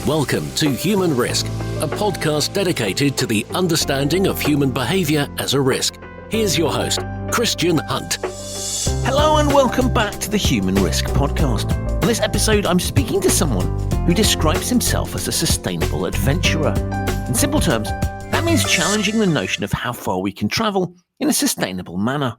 Welcome to Human Risk, a podcast dedicated to the understanding of human behaviour as a risk. Here's your host, Christian Hunt. Hello and welcome back to the Human Risk podcast. In this episode, I'm speaking to someone who describes himself as a sustainable adventurer. In simple terms, that means challenging the notion of how far we can travel in a sustainable manner.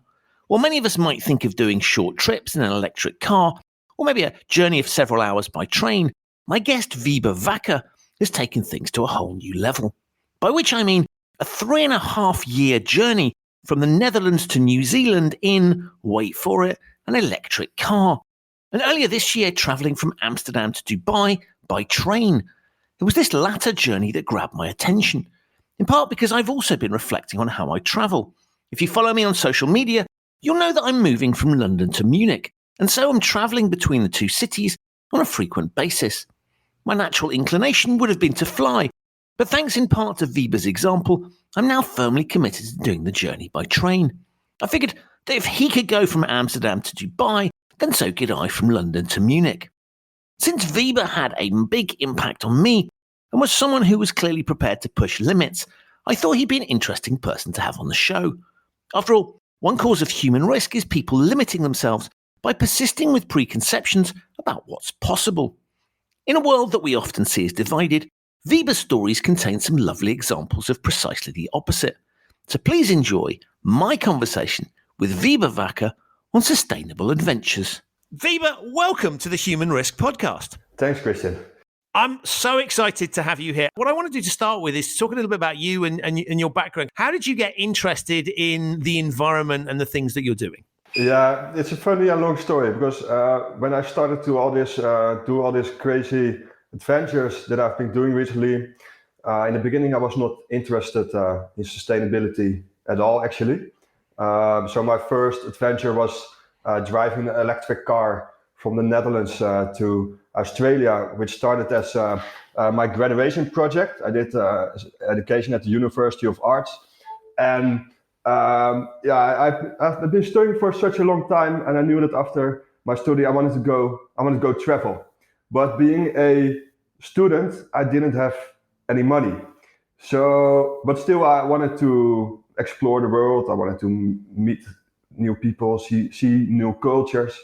While many of us might think of doing short trips in an electric car, or maybe a journey of several hours by train, my guest Wiebe Wakker has taken things to a whole new level. By which I mean a 3.5-year journey from the Netherlands to New Zealand in, wait for it, an electric car. And earlier this year, travelling from Amsterdam to Dubai by train. It was this latter journey that grabbed my attention, in part because I've also been reflecting on how I travel. If you follow me on social media, you'll know that I'm moving from London to Munich, and so I'm travelling between the two cities on a frequent basis. My natural inclination would have been to fly, but thanks in part to Wiebe's example, I'm now firmly committed to doing the journey by train. I figured that if he could go from Amsterdam to Dubai, then so could I from London to Munich. Since Wiebe had a big impact on me and was someone who was clearly prepared to push limits, I thought he'd be an interesting person to have on the show. After all, one cause of human risk is people limiting themselves by persisting with preconceptions about what's possible. In a world that we often see as divided, Wiebe's stories contain some lovely examples of precisely the opposite. So please enjoy my conversation with Wiebe Wakker on sustainable adventures. Wiebe, welcome to the Human Risk podcast. Thanks, Christian. I'm so excited to have you here. What I want to do to start with is talk a little bit about you and your background. How did you get interested in the environment and the things that you're doing? Yeah, it's a funny and long story because when I started to do all these crazy adventures that I've been doing recently, in the beginning I was not interested in sustainability at all, actually. So my first adventure was driving an electric car from the Netherlands to Australia, which started as my graduation project. I did education at the University of Arts, and I've been studying for such a long time, and I knew that after my study I wanted to go travel. But being a student, I didn't have any money. But still I wanted to explore the world. I wanted to meet new people, see new cultures.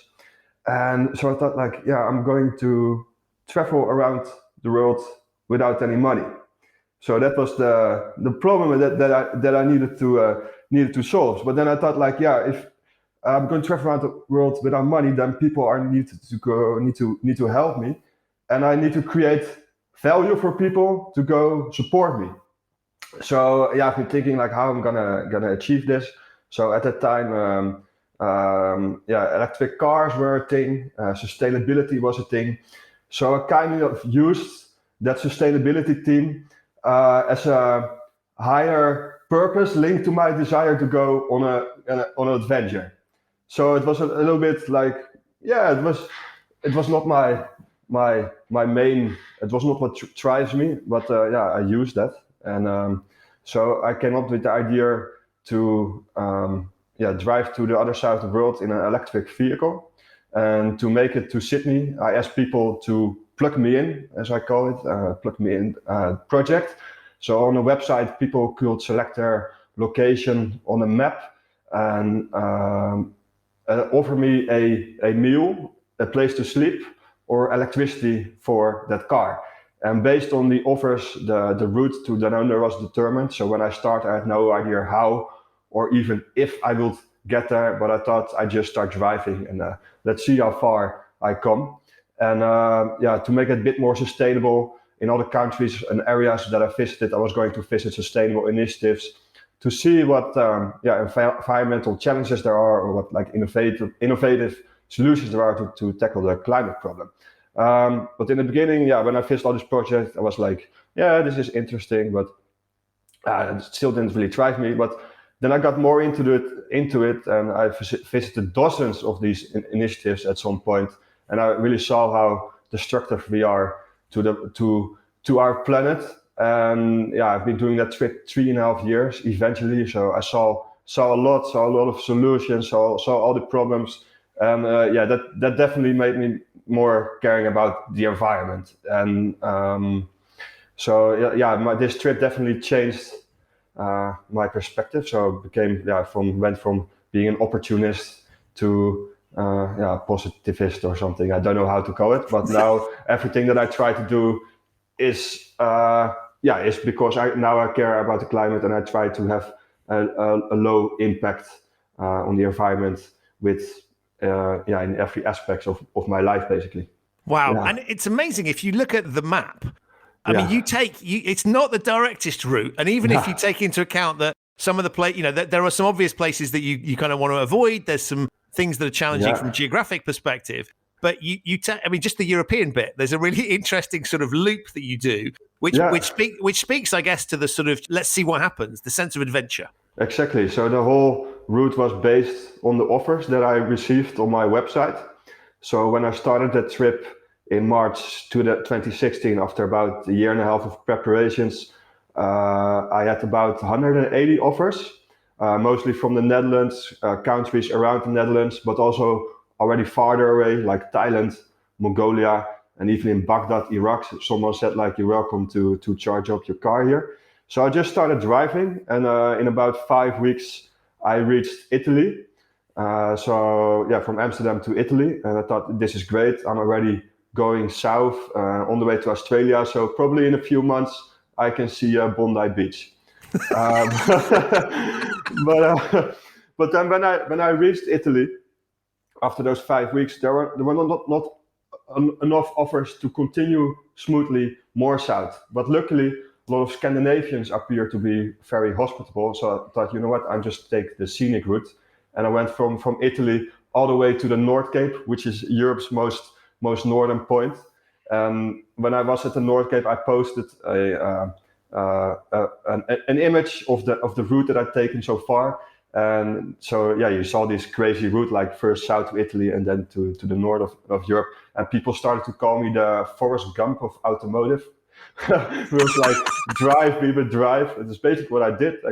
And so I thought, I'm going to travel around the world without any money. So that was the problem that I needed to solve. But then I thought, if I'm going to travel around the world without money, then people need to help me, and I need to create value for people to go support me. So I've been thinking how I'm gonna achieve this. So at that time, electric cars were a thing, sustainability was a thing. So I kind of used that sustainability theme as a higher purpose linked to my desire to go on an adventure. So it was a little bit it was not my main, it was not what drives me, but I used that. And so I came up with the idea to drive to the other side of the world in an electric vehicle. And to make it to Sydney, I asked people to plug me in, as I call it, plug me in project. So on the website, people could select their location on a map and offer me a meal, a place to sleep, or electricity for that car. And based on the offers, the route to down under was determined. So when I started, I had no idea how or even if I would get there, but I thought I'd just start driving and let's see how far I come. And to make it a bit more sustainable, in other countries and areas that I visited, I was going to visit sustainable initiatives to see what environmental challenges there are, or what innovative solutions there are to tackle the climate problem. But in the beginning, when I visited all this project, I was this is interesting, but it still didn't really drive me. But then I got more into it, and I visited dozens of these initiatives at some point, and I really saw how destructive we are to our planet. And I've been doing that trip 3.5 years eventually. So I saw a lot of solutions, saw all the problems, And that definitely made me more caring about the environment. And this trip definitely changed my perspective. So went from being an opportunist to positivist or something. I don't know how to call it, but now everything that I try to do is because I care about the climate, and I try to have a low impact on the environment with in every aspect of my life, basically. Wow. Yeah. And it's amazing if you look at the map. I Yeah. mean, it's not the directest route. And even if you take into account that some of the that there are some obvious places that you kind of want to avoid, there's some things that are challenging from a geographic perspective. But just the European bit, there's a really interesting sort of loop that you do, which speaks, I guess, to the sort of, let's see what happens, the sense of adventure. Exactly. So the whole route was based on the offers that I received on my website. So when I started that trip in March 2016, after about a year and a half of preparations, I had about 180 offers, mostly from the Netherlands, countries around the Netherlands, but also already farther away, like Thailand, Mongolia, and even in Baghdad, Iraq. Someone said, like, you're welcome to charge up your car here. So I just started driving, and in about 5 weeks, I reached Italy. From Amsterdam to Italy, and I thought, this is great. I'm already going south on the way to Australia, so probably in a few months I can see Bondi Beach. But then when I reached Italy after those 5 weeks, there were not enough offers to continue smoothly more south. But luckily, a lot of Scandinavians appear to be very hospitable, so I thought, you know what, I'll just take the scenic route. And I went from Italy all the way to the North Cape, which is Europe's most northern point. When I was at the North Cape, I posted an image of the route that I'd taken so far. And so you saw this crazy route, like first south to Italy and then to the north of Europe. And people started to call me the Forrest Gump of automotive. It was like, drive, people, drive. It's basically what I did.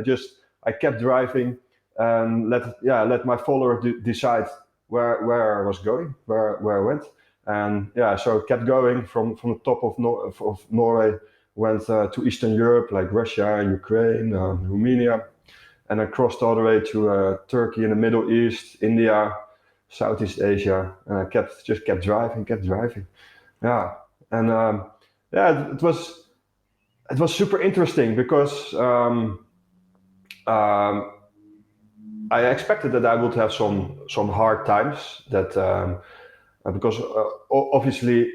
I kept driving and let my follower decide where I was going, where I went. And so I kept going from the top of Norway, went to Eastern Europe, like Russia, Ukraine, Romania, and I crossed all the way to Turkey in the Middle East, India, Southeast Asia, and I just kept driving. Yeah, and it was super interesting because I expected that I would have some hard times because obviously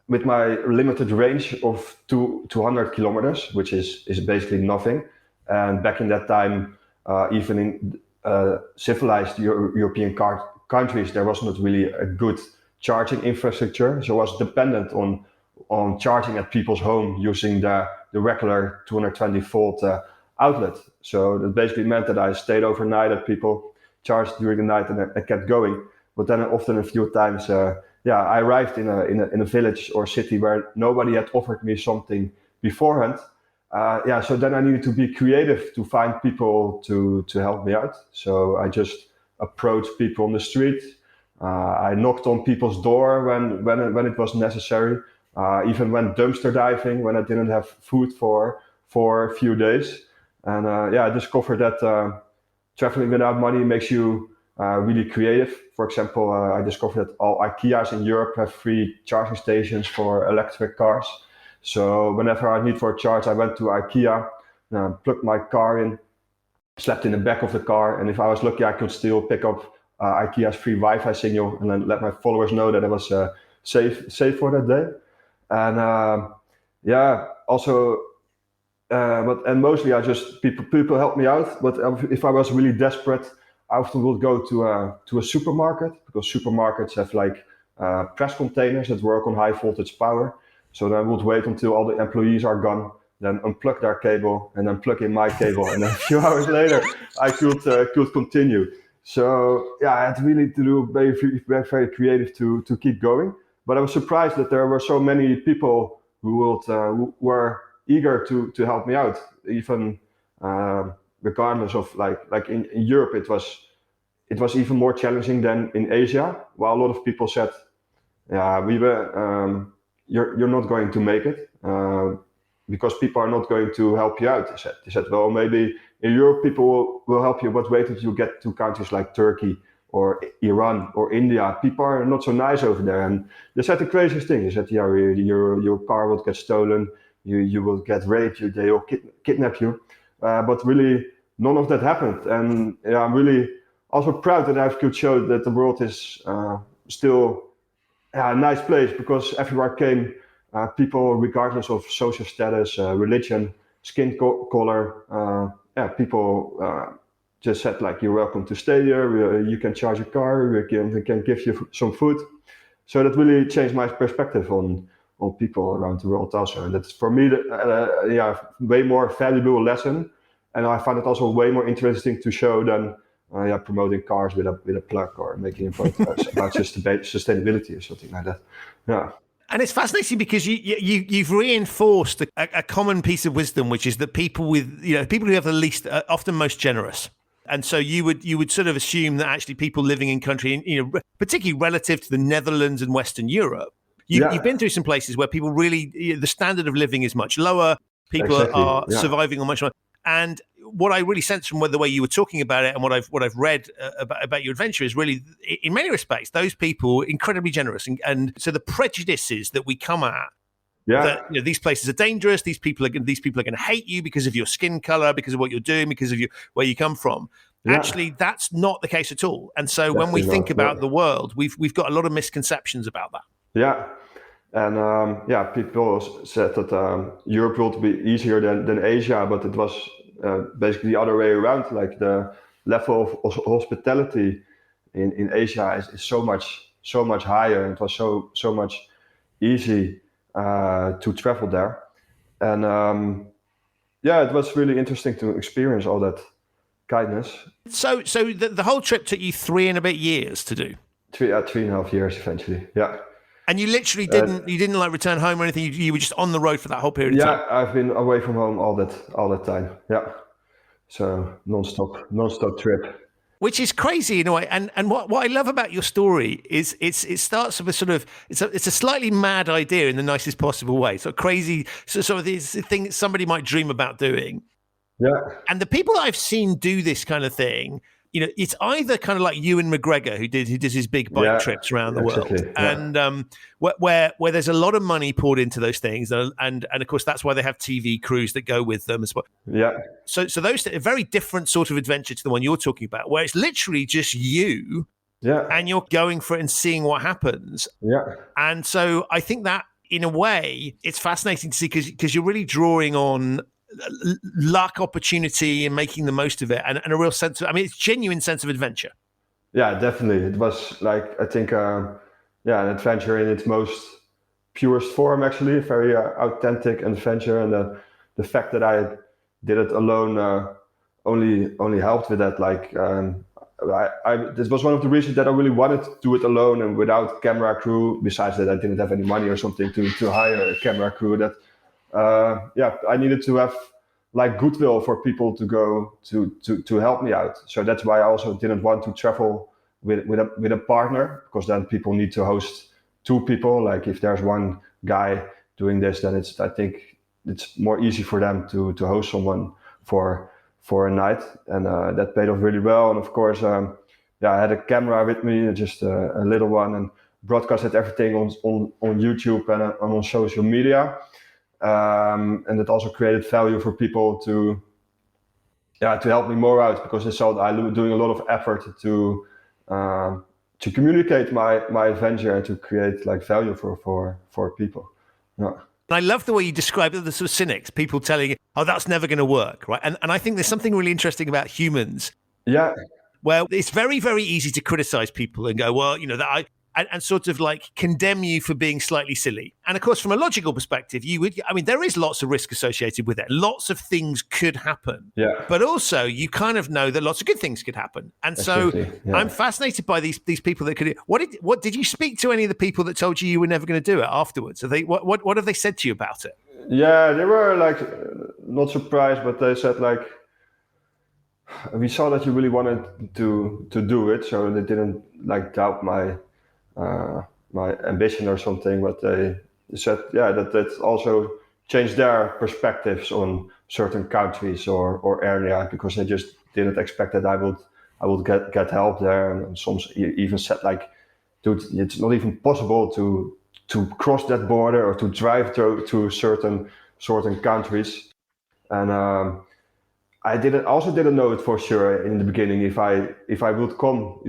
with my limited range of 200 kilometers, which is basically nothing, and back in that time, even in civilized European countries, there was not really a good charging infrastructure, so I was dependent on charging at people's home using the regular 220 volt outlet. So that basically meant that I stayed overnight at people, charged during the night, and I kept going. But then often a few times, I arrived in a village or city where nobody had offered me something beforehand. So then I needed to be creative to find people to help me out. So I just approached people on the street. I knocked on people's door when it was necessary. Even went dumpster diving when I didn't have food for a few days. And I discovered that traveling without money makes you really creative. For example, I discovered that all IKEAs in Europe have free charging stations for electric cars. So whenever I need for a charge, I went to IKEA, plugged my car in, slept in the back of the car, and if I was lucky, I could still pick up IKEA's free Wi-Fi signal and then let my followers know that I was safe for that day. And but mostly I just people help me out. But if I was really desperate, I often would go to a supermarket, because supermarkets have like press containers that work on high voltage power. So then I would wait until all the employees are gone, then unplug their cable and then plug in my cable, and then a few hours later I could continue. So I had really to do very creative to keep going. But I was surprised that there were so many people who were eager to help me out, even regardless of like in Europe it was even more challenging than in Asia, while a lot of people said, yeah, you're not going to make it because people are not going to help you out. They said, well, maybe in Europe people will help you, but wait until you get to countries like Turkey or Iran or India. People are not so nice over there. And they said the craziest thing. They said, yeah, your car will get stolen, you will get raped, they will kidnap you. But really, none of that happened. And yeah, I'm really also proud that I could show that the world is still a nice place, because everywhere came people regardless of social status, religion, skin color. People just said like, you're welcome to stay here, you can charge a car, we can give you some food. So that really changed my perspective on people around the world also. And that's for me, way more valuable lesson. And I find it also way more interesting to show than promoting cars with a plug or making a podcast about sustainability or something like that. Yeah. And it's fascinating because you've reinforced a common piece of wisdom, which is that people who have the least are often most generous. And so you would sort of assume that actually people living in country, particularly relative to the Netherlands and Western Europe, you've been through some places where people really, the standard of living is much lower. People are surviving on much lower. And what I really sense from the way you were talking about it and what I've read about your adventure is really, in many respects, those people incredibly generous. And so the prejudices that we come at, that these places are dangerous, these people are going to hate you because of your skin color, because of what you're doing, because of where you come from. Actually, that's not the case at all. And so when we think about the world, we've got a lot of misconceptions about that. Yeah. And people said that Europe would be easier than Asia, but it was basically the other way around. Like the level of hospitality in Asia is so much higher, and it was so much easy to travel there. And it was really interesting to experience all that kindness. So the whole trip took you 3 and a bit years to do? 3.5 years eventually, yeah. And you literally didn't like return home or anything. You were just on the road for that whole period of time. Yeah, I've been away from home all that time. Yeah, so non-stop trip. Which is crazy in a way. And what I love about your story is it starts with a sort of it's a slightly mad idea in the nicest possible way. So crazy, sort of this thing that somebody might dream about doing. Yeah. And the people that I've seen do this kind of thing, it's either kind of like Ewan McGregor, who does his big bike trips around the world, and where there's a lot of money poured into those things, and of course that's why they have TV crews that go with them as well. Yeah. So those are a very different sort of adventure to the one you're talking about, where it's literally just you, and you're going for it and seeing what happens. Yeah. And so I think that in a way it's fascinating to see because you're really drawing on luck, opportunity, and making the most of it, and a real sense of, it's genuine sense of adventure. Yeah, definitely. It was like, I think, an adventure in its most purest form, actually, a very authentic adventure. And the fact that I did it alone only helped with that. Like, this was one of the reasons that I really wanted to do it alone and without camera crew. Besides that, I didn't have any money or something to hire a camera crew. That I needed to have like goodwill for people to go to help me out. So that's why I also didn't want to travel with a partner, because then people need to host 2 people. Like if there's one guy doing this, then I think it's more easy for them to host someone for a night, and that paid off really well. And of course, I had a camera with me, just a little one, and broadcasted everything on YouTube and on social media. And it also created value for people to help me more out, because they saw I was doing a lot of effort to communicate my adventure and to create like value for people. Yeah. I love the way you describe the sort of cynics, people telling you, oh, that's never going to work, right? And I think there's something really interesting about humans. Yeah. Well, it's very, very easy to criticize people and go, well, and sort of like condemn you for being slightly silly. And of course, from a logical perspective, there is lots of risk associated with it. Lots of things could happen. Yeah. But also you kind of know that lots of good things could happen. And so I'm fascinated by these people that could. What did you speak to any of the people that told you were never going to do it afterwards? Are they, what have they said to you about it? Yeah, they were like not surprised, but they said like, we saw that you really wanted to do it, so they didn't like doubt my ambition or something, but they said, yeah, that also changed their perspectives on certain countries or area, because they just didn't expect that I would get help there, and some even said like, dude, it's not even possible to cross that border or to drive to certain countries. And I didn't know it for sure in the beginning if I would come,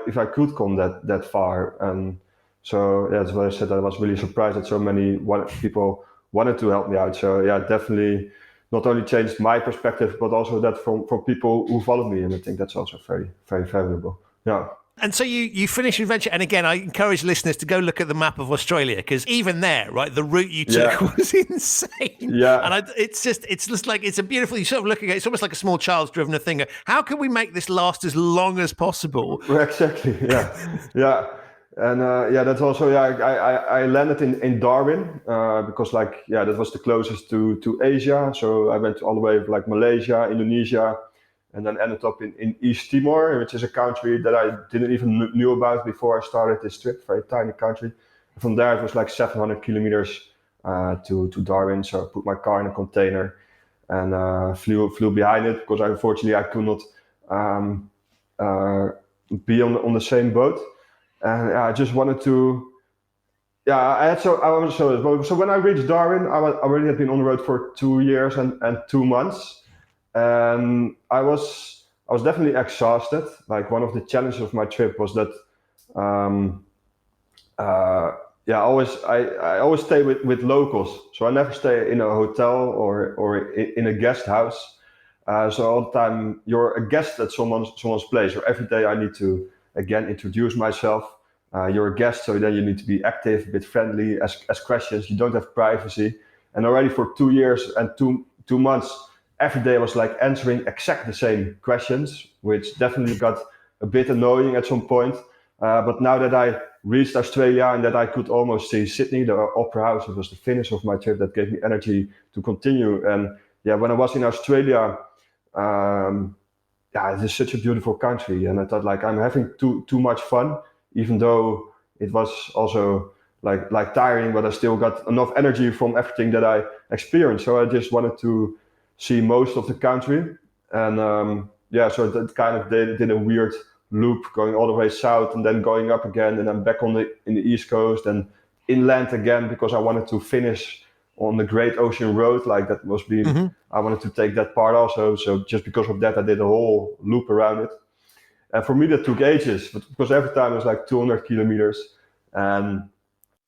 if I could come that far. And so that's why I said I was really surprised that so many people wanted to help me out. So yeah, definitely not only changed my perspective, but also that from people who follow me. And I think that's also very, very valuable. Yeah. And so you finish adventure, and again, I encourage listeners to go look at the map of Australia, because even there, right, the route you took was insane. Yeah. And it's just like, it's a beautiful. You sort of looking at it's almost like a small child's driven a thing. How can we make this last as long as possible? Exactly. Yeah. Yeah. And that's also I landed in Darwin because that was the closest to Asia. So I went all the way like Malaysia, Indonesia, and then ended up in East Timor, which is a country that I didn't even knew about before I started this trip. Very tiny country. And from there it was like 700 kilometers to Darwin. So I put my car in a container and flew behind it, because unfortunately I could not be on the same boat. And I just wanted to. Yeah, so when I reached Darwin, I already had been on the road for 2 years and 2 months, and I was definitely exhausted. Like, one of the challenges of my trip was that, I always stay with locals, so I never stay in a hotel or in a guest house. So all the time you're a guest at someone's place, or every day I need to again introduce myself. You're a guest, so then you need to be active, a bit friendly, ask questions. You don't have privacy. And already for 2 years and two months, every day I was like answering exactly the same questions, which definitely got a bit annoying at some point. But now that I reached Australia and that I could almost see Sydney, the Opera House, it was the finish of my trip that gave me energy to continue. And yeah, when I was in Australia, it is such a beautiful country, and I thought like I'm having too much fun, even though it was also like tiring, but I still got enough energy from everything that I experienced. So I just wanted to see most of the country, and so that kind of did a weird loop, going all the way south and then going up again, and then back in the East Coast and inland again, because I wanted to finish on the Great Ocean Road. Like, that was being, I wanted to take that part also. So just because of that, I did a whole loop around it. And for me, that took ages, but because every time it was like 200 kilometers. And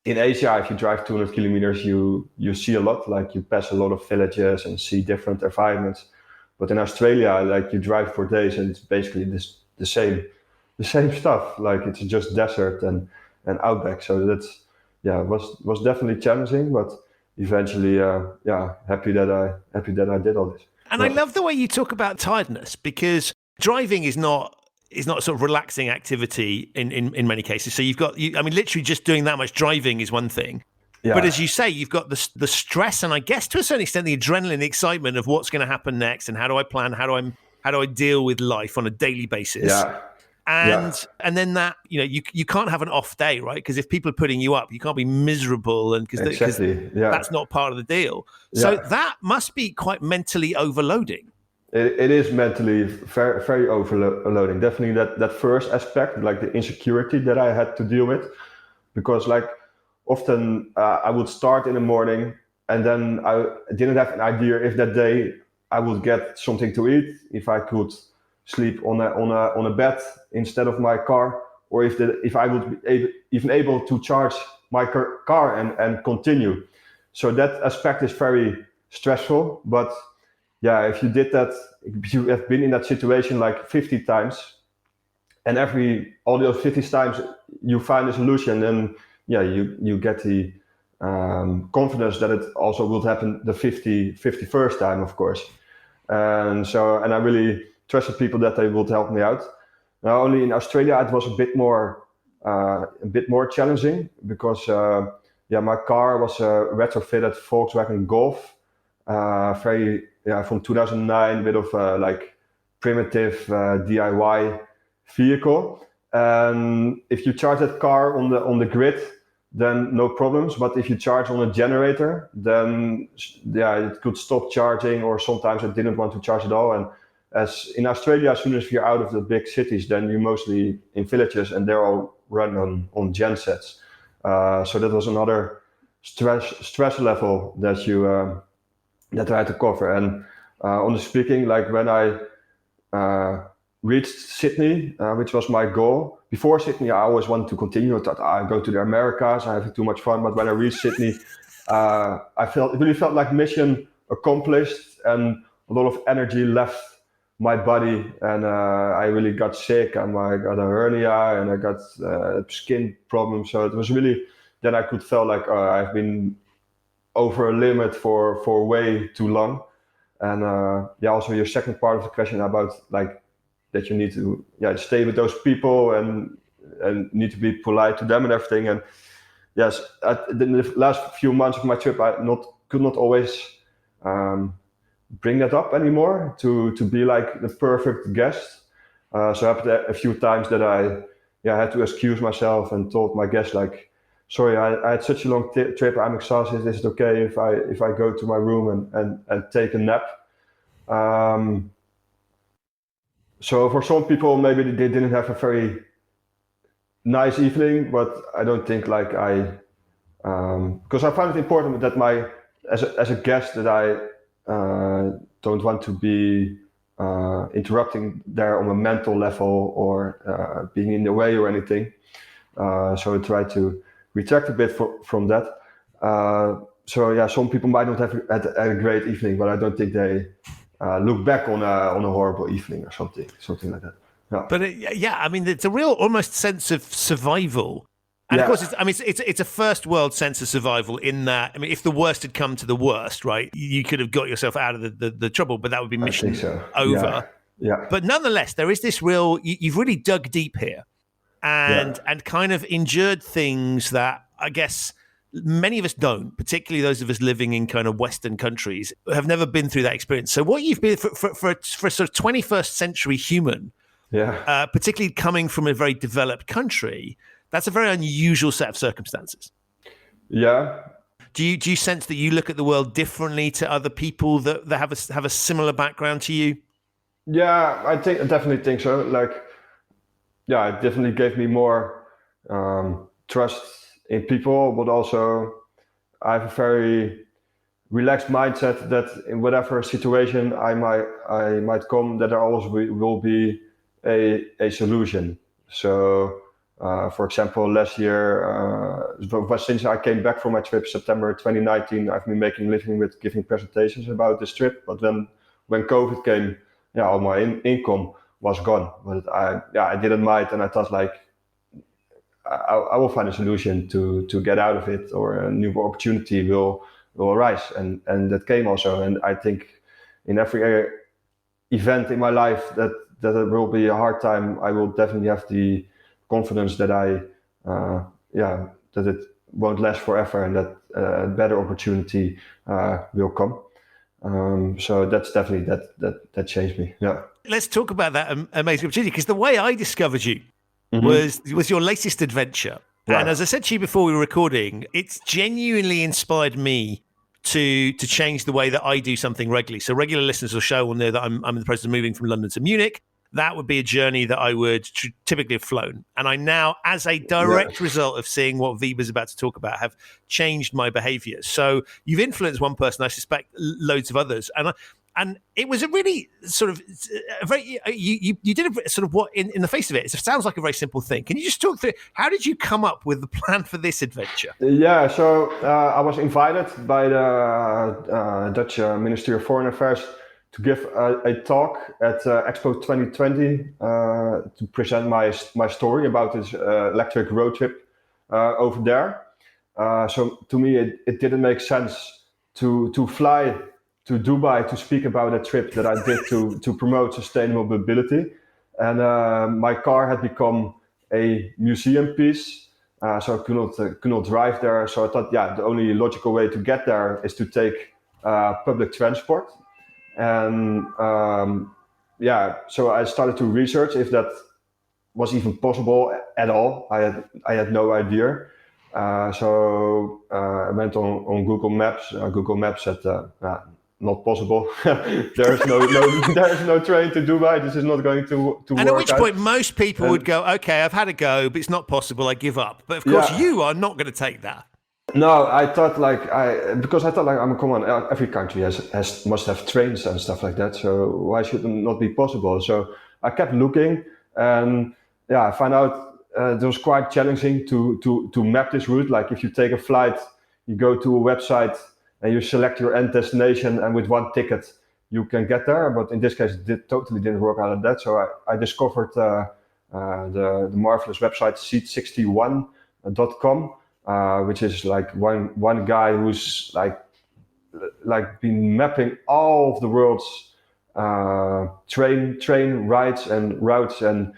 in Asia, if you drive 200 kilometers, you see a lot. Like, you pass a lot of villages and see different environments. But in Australia, like, you drive for days and it's basically the same stuff. Like, it's just desert and outback. So that's was definitely challenging, but eventually, happy that I did all this. And I love the way you talk about tiredness, because driving is not a sort of relaxing activity in many cases. So literally just doing that much driving is one thing. Yeah. But as you say, you've got the stress, and I guess to a certain extent the adrenaline, the excitement of what's going to happen next, and how do I plan, how do I deal with life on a daily basis. Yeah. And then that, you can't have an off day, right? Because if people are putting you up, you can't be miserable, and because that's not part of the deal. So that must be quite mentally overloading. It is mentally very, very overloading. Definitely that first aspect, like the insecurity that I had to deal with, because like often I would start in the morning and then I didn't have an idea if that day I would get something to eat, if I could sleep on a bed instead of my car, or if I would be even able to charge my car and continue. So that aspect is very stressful. But yeah, if you did that, you have been in that situation like 50 times, and all those 50 times you find a solution, and you get the confidence that it also will happen the 51st time, of course. And I really trusted people that they would help me out. Now, only in Australia it was a bit more challenging, because my car was a retrofitted Volkswagen Golf, from 2009, bit of primitive DIY vehicle. And if you charge that car on the grid, then no problems. But if you charge on a generator, then it could stop charging, or sometimes I didn't want to charge at all. And as in Australia, as soon as you're out of the big cities, then you're mostly in villages, and they're all run on gensets. So that was another stress level that that I had to cover. And on the speaking, like when I reached Sydney, which was my goal. Before Sydney, I always wanted to continue. I thought I go to the Americas, I'm having too much fun. But when I reached Sydney, it really felt like mission accomplished, and a lot of energy left my body, and I really got sick. I got a hernia, and I got skin problems. So it was really, then I could feel like I've been over a limit for way too long. And also your second part of the question about like that you need to stay with those people and need to be polite to them and everything. And yes, in the last few months of my trip, I could not always bring that up anymore to be like the perfect guest. So it happened a few times that I had to excuse myself and told my guest like, sorry, I had such a long trip. I'm exhausted. Is it okay if I go to my room and take a nap? So for some people, maybe they didn't have a very nice evening, but I don't think like because I find it important that as a guest that I don't want to be interrupting there on a mental level or being in the way or anything. So I try to retract a bit from that. Some people might not have had a great evening, but I don't think they look back on a horrible evening or something like that. Yeah. But I mean, it's a real almost sense of survival. And of course, it's a first world sense of survival in that, I mean, if the worst had come to the worst, right, you could have got yourself out of the trouble, but that would be mission over. Yeah. But nonetheless, there is this real, you've really dug deep here and kind of endured things that I guess many of us don't, particularly those of us living in kind of Western countries, have never been through that experience. So what you've been for a sort of 21st century human, particularly coming from a very developed country, that's a very unusual set of circumstances. Yeah. Do you sense that you look at the world differently to other people that have a similar background to you? Yeah, I definitely think so. Like, it definitely gave me more trust in people, but also I have a very relaxed mindset that in whatever situation I might come, that there always will be a solution. So, for example, last year, since I came back from my trip, September 2019, I've been making a living with giving presentations about this trip. But then when COVID came, all my income was gone. But I didn't mind, and I thought like, I will find a solution to get out of it, or a new opportunity will arise, and that came also. And I think in every event in my life that it will be a hard time, I will definitely have the confidence that that it won't last forever, and that a better opportunity will come. So that's definitely that changed me. Yeah. Let's talk about that amazing opportunity, because the way I discovered you was your latest adventure. Right. And as I said to you before we were recording, it's genuinely inspired me to change the way that I do something regularly. So regular listeners will show will know that I'm in the process of moving from London to Munich. That would be a journey that I would typically have flown. And I now, as a direct result of seeing what Wiebe's about to talk about, have changed my behavior. So you've influenced one person, I suspect loads of others. And it was a really sort of a very, you did a sort of what in the face of it sounds like a very simple thing. Can you just talk through, how did you come up with the plan for this adventure? Yeah, so I was invited by the Dutch Ministry of Foreign Affairs to give a talk at Expo 2020 to present my story about this electric road trip over there. So to me, it didn't make sense to fly to Dubai to speak about a trip that I did to promote sustainable mobility. And my car had become a museum piece, so I could not drive there. So I thought, the only logical way to get there is to take public transport. And so I started to research if that was even possible at all. I had no idea. So I went on Google Maps. Google Maps said, not possible. There's no train to Dubai. This is not going to work out. And at which point most people would go, okay, I've had a go, but it's not possible. I give up. But of course, you are not going to take that. No, I thought come on, every country must have trains and stuff like that. So why should it not be possible? So I kept looking, and I found out it was quite challenging to map this route. Like if you take a flight, you go to a website and you select your end destination, and with one ticket you can get there. But in this case, it totally didn't work out like that. So I discovered the marvelous website seat61.com. Which is like one guy who's like been mapping all of the world's train rides and routes, and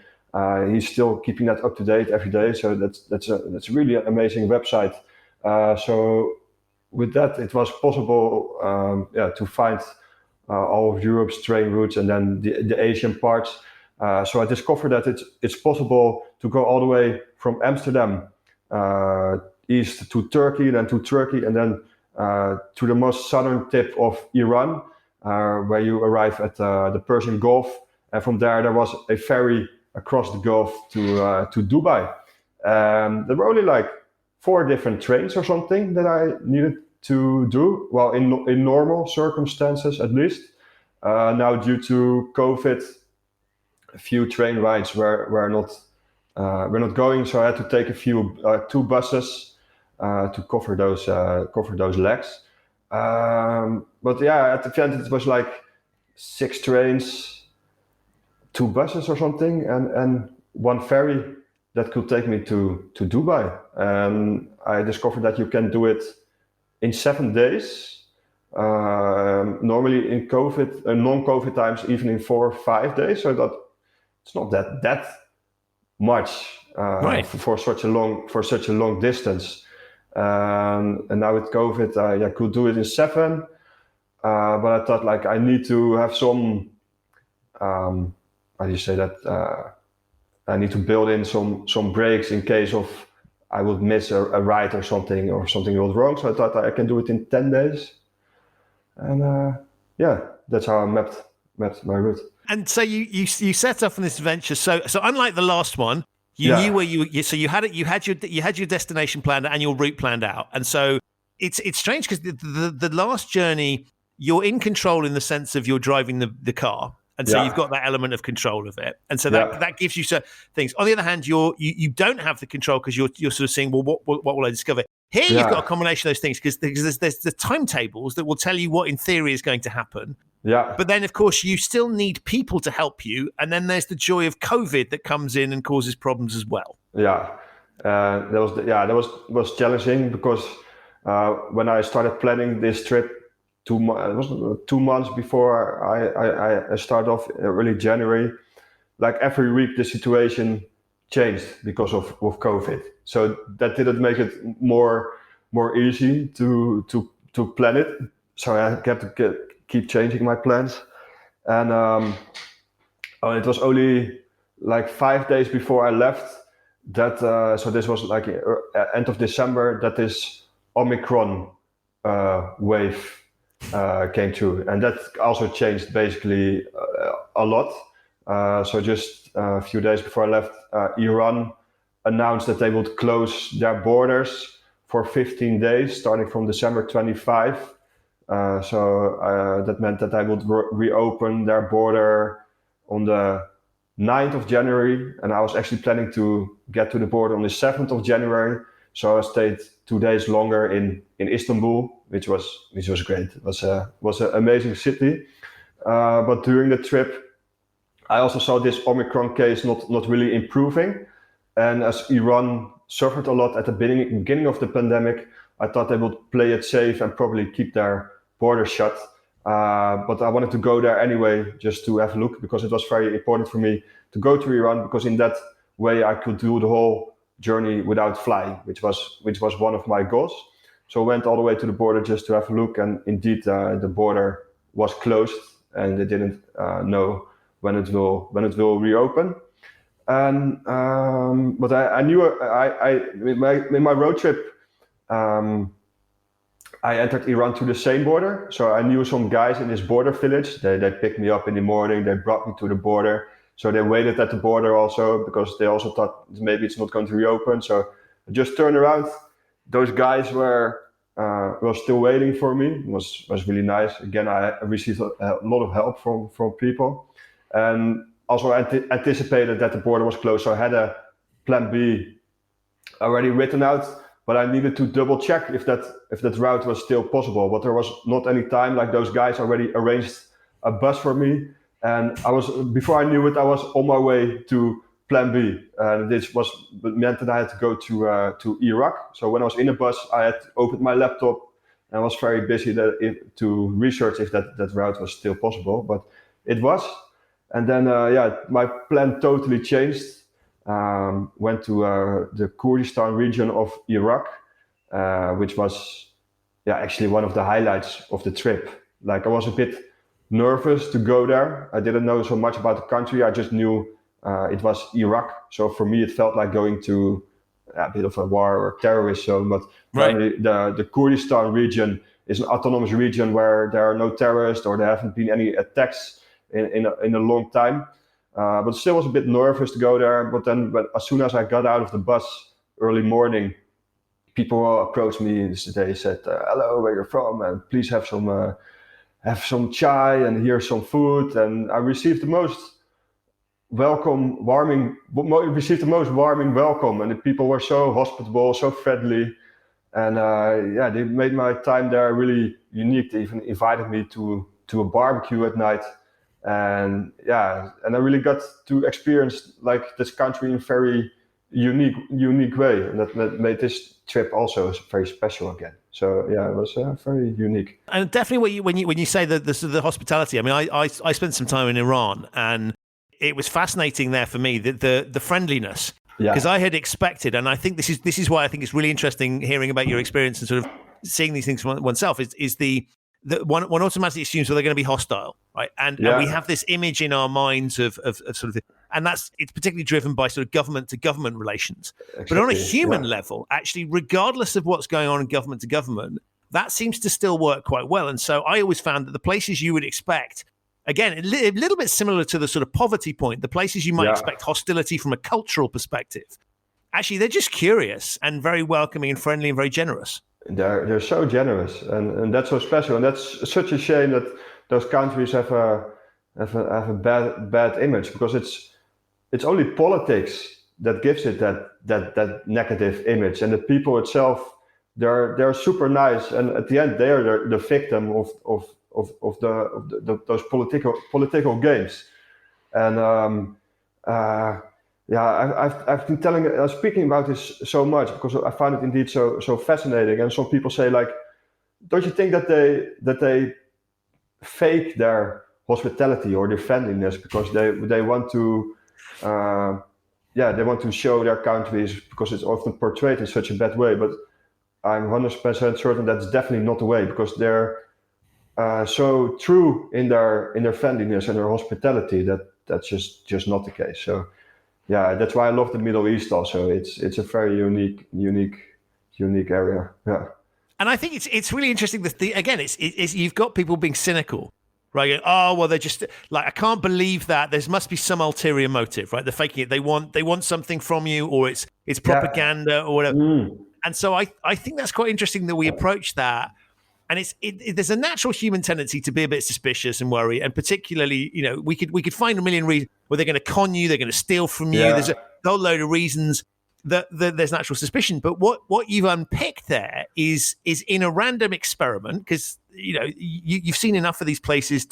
he's still keeping that up to date every day. So that's a really amazing website. So with that, it was possible to find all of Europe's train routes and then the Asian parts. So I discovered that it's possible to go all the way from Amsterdam east to Turkey, then to Turkey, and then to the most southern tip of Iran, where you arrive at the Persian Gulf, and from there was a ferry across the Gulf to Dubai. There were only like 4 different trains or something that I needed to do. Well, in normal circumstances, at least. Now, due to COVID, a few train rides were not going, so I had to take 2 buses to cover those legs. But at the end it was like 6 trains, 2 buses or something, and 1 ferry that could take me to Dubai. And I discovered that you can do it in 7 days. Normally in COVID, non-COVID times, even in 4 or 5 days. So that it's not that much for such a long distance. And now with COVID, I could do it in 7. But I thought like I need to have some, how do you say that? I need to build in some breaks in case of I would miss a ride or something goes wrong. So I thought I can do it in 10 days. And that's how I mapped my route. And so you set off on this adventure. So unlike the last one, you knew where you had your destination planned and your route planned out. And so it's strange because the last journey, you're in control in the sense of you're driving the car. And so you've got that element of control of it. And so that gives you certain things. On the other hand, you don't have the control because you're sort of saying, well, what will I discover? Here you've got a combination of those things because there's the timetables that will tell you what in theory is going to happen. Yeah. But then, of course, you still need people to help you. And then there's the joy of COVID that comes in and causes problems as well. Yeah. That was challenging because when I started planning this trip, it was 2 months before I started off early January. Like every week, the situation changed because of COVID. So that didn't make it more easy to plan it. So I kept to keep changing my plans. And it was only like 5 days before I left that. So this was like end of December. That this Omicron wave came through, and that also changed basically a lot. So just a few days before I left, Iran announced that they would close their borders for 15 days, starting from December 25. So that meant that they would reopen their border on the 9th of January, and I was actually planning to get to the border on the 7th of January. So I stayed 2 days longer in Istanbul, which was great. It was an amazing city. But during the trip, I also saw this Omicron case not really improving. And as Iran suffered a lot at the beginning of the pandemic, I thought they would play it safe and probably keep their border shut. But I wanted to go there anyway, just to have a look, because it was very important for me to go to Iran, because in that way I could do the whole journey without flying, which was one of my goals. So I went all the way to the border just to have a look, and indeed the border was closed, and they didn't know when it will reopen. And but I knew in my road trip, I entered Iran to the same border. So I knew some guys in this border village. They picked me up in the morning. They brought me to the border. So they waited at the border also because they also thought maybe it's not going to reopen. So I just turned around. Those guys were still waiting for me. It was really nice. Again, I received a lot of help from people, and also anticipated that the border was closed. So I had a plan B already written out, but I needed to double check if that route was still possible. But there was not any time. Like those guys already arranged a bus for me, and before I knew it, I was on my way to plan B, and this meant that I had to go to Iraq. So when I was in the bus, I had opened my laptop and I was very busy to research if that route was still possible, but it was. And then my plan totally changed. Went to the Kurdistan region of Iraq, which was actually one of the highlights of the trip. Like I was a bit nervous to go there. I didn't know so much about the country. I just knew it was Iraq. So for me, it felt like going to a bit of a war or terrorist zone. But the Kurdistan region is an autonomous region where there are no terrorists or there haven't been any attacks in a long time. But still was a bit nervous to go there. But as soon as I got out of the bus early morning, people approached me and they said, hello, where you're from, and please have some chai and here's some food. And I received the most warming welcome, and the people were so hospitable, so friendly, and they made my time there really unique. They even invited me to a barbecue at night, and I really got to experience like this country in a very unique way, and that made this trip also very special again. So it was very unique. And definitely when you say the hospitality, I mean, I spent some time in Iran, and it was fascinating there for me, the friendliness, because I had expected, and I think this is why I think it's really interesting hearing about your experience and sort of seeing these things for oneself is the one automatically assumes they're going to be hostile, right? And we have this image in our minds of sort of, and it's particularly driven by sort of government to government relations. Exactly. But on a human level, actually, regardless of what's going on in government to government, that seems to still work quite well. And so I always found that the places you would expect, again, a little bit similar to the sort of poverty point, the places you might expect hostility from a cultural perspective, actually, they're just curious and very welcoming and friendly and very generous. They're so generous, and that's so special, and that's such a shame that those countries have a bad image, because it's only politics that gives it that negative image, and the people itself, they're super nice, and at the end they are the victim of those political games, and I've been speaking about this so much because I find it indeed so fascinating. And some people say, like, don't you think that they fake their hospitality or their friendliness because they want to show their countries, because it's often portrayed in such a bad way. But I'm 100% certain that's definitely not the way, because they're so true in their friendliness and their hospitality that's just not the case. So. Yeah, that's why I love the Middle East also. It's a very unique area. Yeah. And I think it's really interesting that it's you've got people being cynical, right? Going, oh, well, they're just like, I can't believe that. There must be some ulterior motive, right? They're faking it. They want something from you, or it's propaganda or whatever. And so I think that's quite interesting that we approach that. And there's a natural human tendency to be a bit suspicious and worry, and particularly, we could find a million reasons where they're going to con you, they're going to steal from you. There's a whole load of reasons that there's natural suspicion. But what you've unpicked there is in a random experiment, because you've seen enough of these places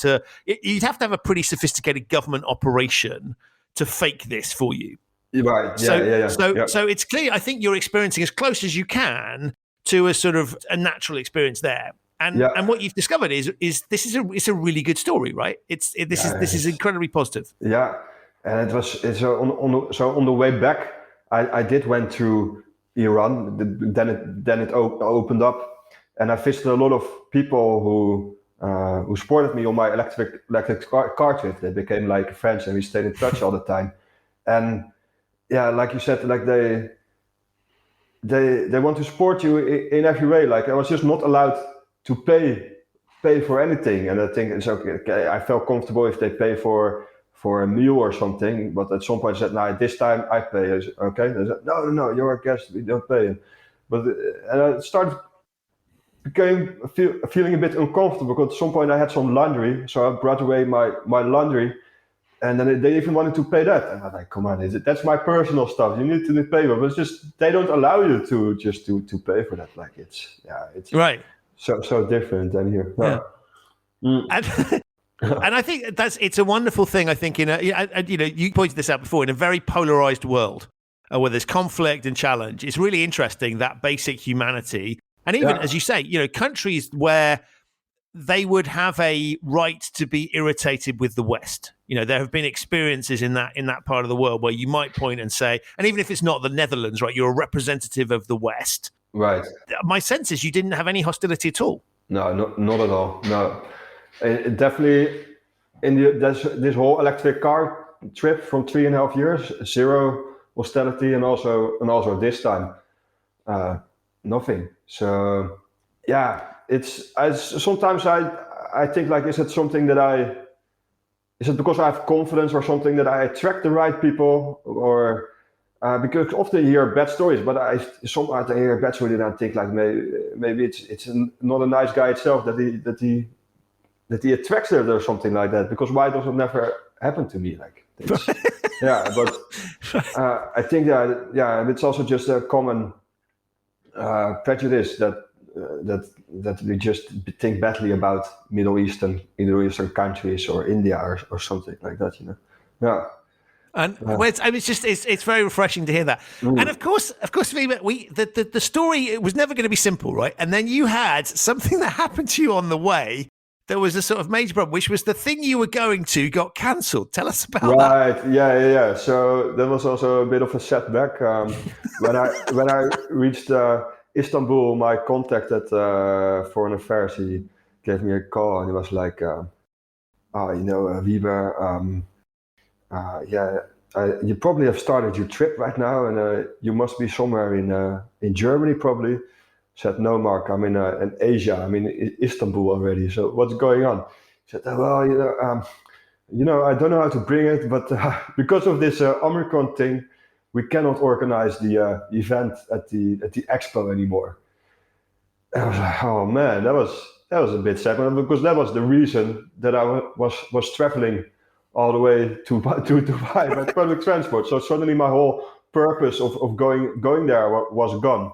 you'd have to have a pretty sophisticated government operation to fake this for you. Right. So it's clear. I think you're experiencing as close as you can to a sort of a natural experience there. And what you've discovered is it's a really good story, right? This is incredibly positive. Yeah, and on the way back, I did went through Iran. Then it opened up, and I visited a lot of people who who supported me on my electric car trip. They became like friends, and we stayed in touch all the time. And yeah, like you said, like they want to support you in every way. Like I was just not allowed to pay for anything, and I think it's okay. I felt comfortable if they pay for a meal or something, but at some point I said, "No, this time I pay." I said, okay, they said, "No, you're a guest, we don't pay." But and I feeling a bit uncomfortable because at some point I had some laundry, so I brought away my laundry. And then they even wanted to pay that. And I'm like, come on, that's my personal stuff. You need to pay, but it's just, they don't allow you to just to pay for that. Like it's right. So different than here. Yeah. And I think it's a wonderful thing. I think you pointed this out before, in a very polarized world where there's conflict and challenge, it's really interesting that basic humanity. And even as you say, countries where they would have a right to be irritated with the West. There have been experiences in that part of the world where you might point and say, and even if it's not the Netherlands, right, you're a representative of the West. Right. My sense is you didn't have any hostility at all. No, not at all. No, definitely. This whole electric car trip from 3.5 years, zero hostility, and also this time, nothing. So yeah. Sometimes I think like, is it because I have confidence or something that I attract the right people, or because often you hear bad stories, but I hear bad stories and I think like maybe it's not a nice guy itself that he attracts it or something like that, because why does it never happen to me? Like yeah, but I think that it's also just a common prejudice that we just think badly about Middle Eastern countries or India or something like that, Yeah. And it's very refreshing to hear that. And of course, Wiebe, the story, it was never going to be simple, right? And then you had something that happened to you on the way. There was a sort of major problem, which was the thing you were going to got cancelled. Tell us about that. Right. Yeah. So that was also a bit of a setback. When I reached Istanbul, my contact at Foreign Affairs, he gave me a call and he was like, Wiebe, you probably have started your trip right now, and you must be somewhere in Germany probably. I said, no, Mark, I'm in Asia. I'm in Istanbul already. So what's going on? He said, well, I don't know how to bring it, but because of this Omicron thing, we cannot organize the event at the expo anymore. And I was like, oh man, that was a bit sad, because that was the reason that I was traveling all the way to Dubai by public transport. So suddenly my whole purpose of going there was gone.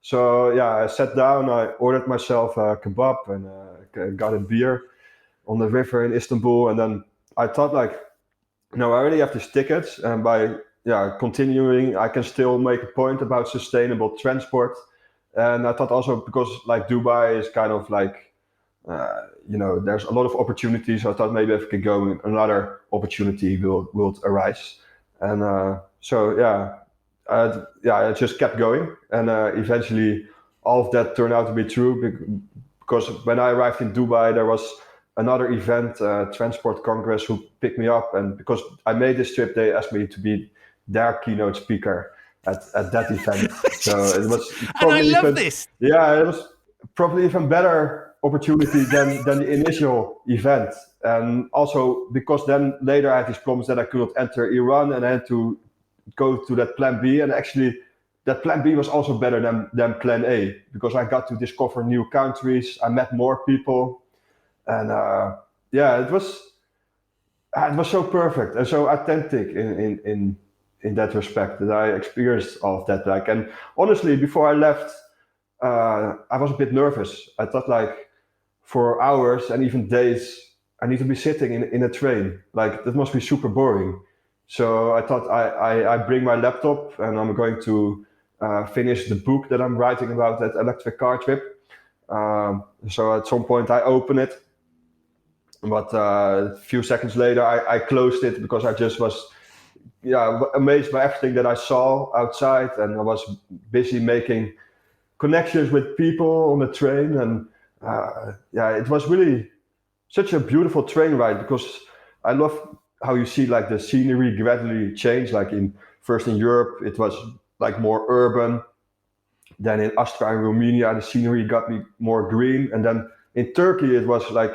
So yeah, I sat down, I ordered myself a kebab and got a beer on the river in Istanbul, and then I thought like, I already have these tickets, and by continuing, I can still make a point about sustainable transport. And I thought also, because like Dubai is kind of like, there's a lot of opportunities. So I thought maybe if I could go, another opportunity will arise. And I just kept going. And eventually all of that turned out to be true, because when I arrived in Dubai, there was another event, Transport Congress, who picked me up. And because I made this trip, they asked me to be their keynote speaker at that event. So it was probably, and I love this. Yeah, it was probably even better opportunity than the initial event. And also because then later I had these problems that I could not enter Iran, and I had to go to that plan B. And actually that plan B was also better than plan A, because I got to discover new countries. I met more people, and it was so perfect and so authentic in that respect, that I experienced all of that. Like, and honestly, before I left, I was a bit nervous. I thought like, for hours and even days, I need to be sitting in a train. Like, that must be super boring. So I thought I bring my laptop and I'm going to finish the book that I'm writing about that electric car trip. So at some point I open it, but a few seconds later I closed it, because I just was amazed by everything that I saw outside, and I was busy making connections with people on the train, and it was really such a beautiful train ride, because I love how you see like the scenery gradually change. Like first in Europe, it was like more urban. Then in Austria and Romania, the scenery got me more green. And then in Turkey, it was like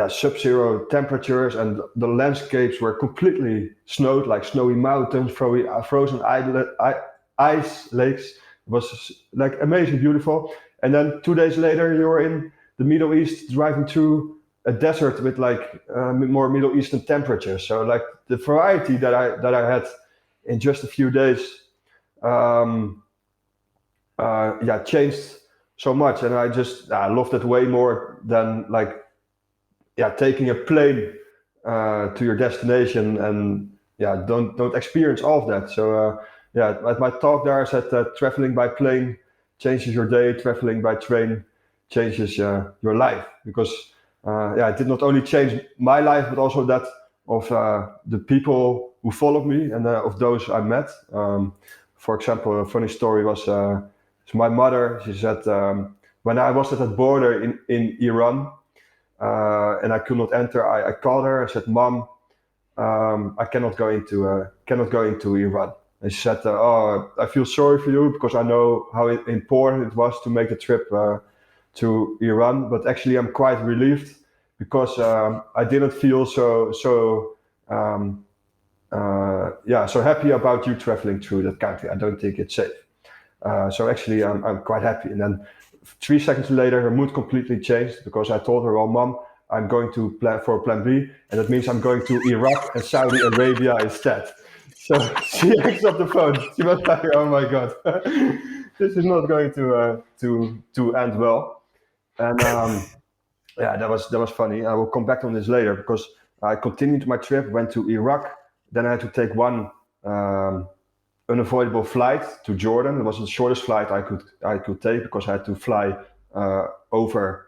sub-zero temperatures, and the landscapes were completely snowed, like snowy mountains, frozen ice lakes. It was like amazing, beautiful. And then 2 days later, you were in the Middle East, driving through a desert with like more Middle Eastern temperatures. So like the variety that I had in just a few days, changed so much, and I loved it way more than like taking a plane to your destination, and don't experience all of that. So at my talk there, I said that traveling by plane changes your day, traveling by train changes your life, because it did not only change my life, but also that of the people who followed me and of those I met. For example, a funny story was my mother. She said when I was at the border in Iran, and I could not enter, I called her. I said, "Mom, I cannot go into Iran." And she said, "I feel sorry for you, because I know how important it was to make the trip to Iran. But actually, I'm quite relieved, because I didn't feel so happy about you traveling through that country. I don't think it's safe. So actually, I'm quite happy." And then 3 seconds later, her mood completely changed, because I told her, "Well, Mom, I'm going to plan for plan B, and that means I'm going to Iraq and Saudi Arabia instead." So she hangs up the phone. She was like, "Oh my God, this is not going to end well." And that was funny. I will come back on this later, because I continued my trip, went to Iraq. Then I had to take one unavoidable flight to Jordan. It was the shortest flight I could take, because I had to fly over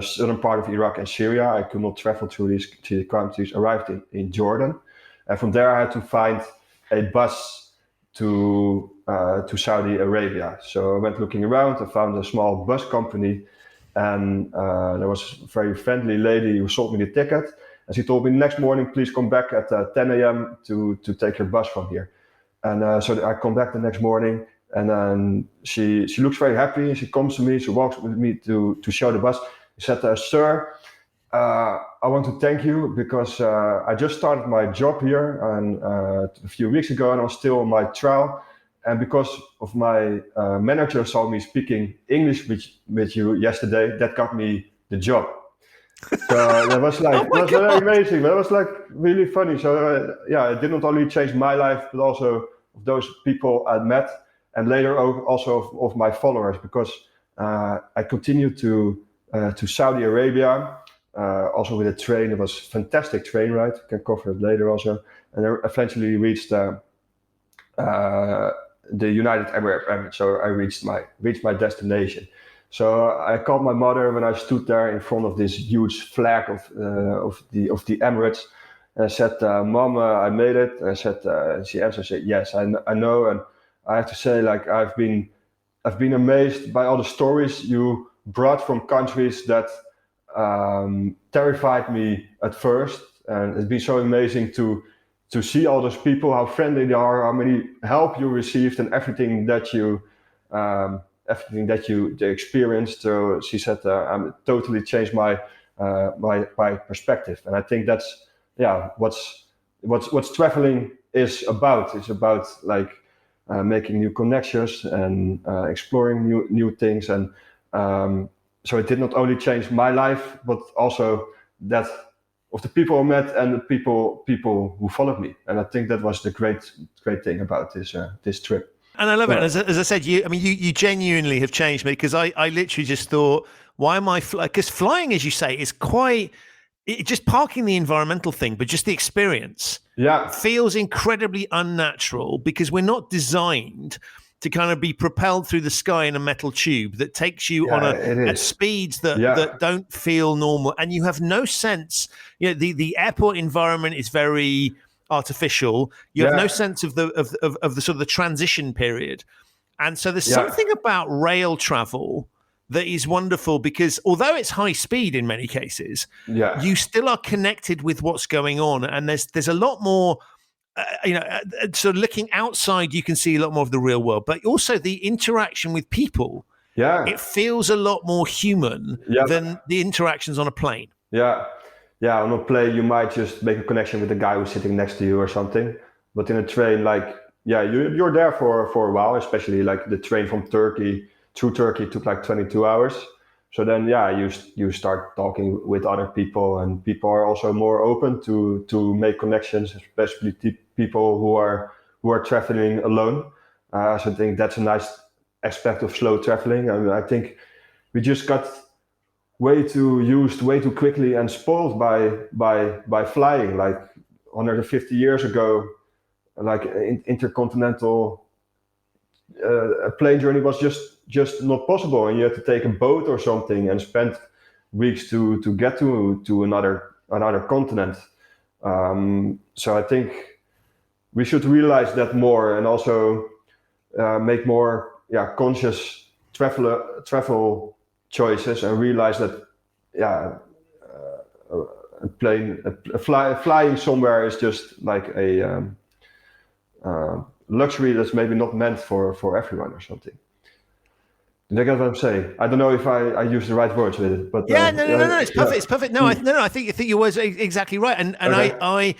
southern part of Iraq and Syria. I could not travel through these countries. Arrived in Jordan, and from there I had to find a bus to Saudi Arabia. So I went looking around. I found a small bus company, and there was a very friendly lady who sold me the ticket. And she told me, "Next morning, please come back at 10 a.m. to take your bus from here." And so I come back the next morning, and then she looks very happy. She comes to me, she walks with me to show the bus. She said, "Sir, I want to thank you, because I just started my job here and a few weeks ago, and I was still on my trial. And because of my manager saw me speaking English with you yesterday, that got me the job." So that was like, Oh it was very amazing. That was like really funny. So it did not only change my life, but also of those people I met, and later also of my followers, because I continued to Saudi Arabia, also with a train. It was a fantastic train ride. We can cover it later also. And I eventually reached the United Arab Emirates. So I reached my destination. So I called my mother when I stood there in front of this huge flag of the Emirates, and I said, "Mom, I made it." And I said, she answered, said, "Yes, I know." And I have to say, like, I've been amazed by all the stories you brought from countries that terrified me at first, and it's been so amazing to see all those people, how friendly they are, how many help you received, and everything that you they experienced. So she said, "I'm totally changed my perspective." And I think that's what's traveling is about. It's about like making new connections and exploring new things. And so it did not only change my life, but also that of the people I met and the people who followed me. And I think that was the great thing about this trip. And I love it. As I said, you genuinely have changed me, because I literally just thought, why am I because flying, as you say, is quite just parking the environmental thing, but just the experience feels incredibly unnatural, because we're not designed to kind of be propelled through the sky in a metal tube that takes you on at speeds that don't feel normal, and you have no sense. The airport environment is very artificial. You have no sense of the sort of the transition period, and so there's something about rail travel that is wonderful because although it's high speed in many cases, you still are connected with what's going on, and there's a lot more. So looking outside, you can see a lot more of the real world, but also the interaction with people. Yeah, it feels a lot more human than the interactions on a plane. Yeah, on a plane you might just make a connection with the guy who's sitting next to you or something, but in a train, like, you're there for a while, especially like the train from Turkey through Turkey took like 22 hours. So then, you start talking with other people, and people are also more open to make connections, especially people who are traveling alone. So I think that's a nice aspect of slow traveling. I mean, I think we just got way too quickly and spoiled by flying. Like 150 years ago, like intercontinental a plane journey was just not possible, and you had to take a boat or something and spend weeks to get to another continent. So I think we should realize that more, and also make more conscious travel choices, and realize that flying somewhere is just like a luxury that's maybe not meant for everyone or something. Do you get what I'm saying? I don't know if I use the right words with it, but no, it's perfect. It's perfect. No, I think your words are exactly right, and okay. I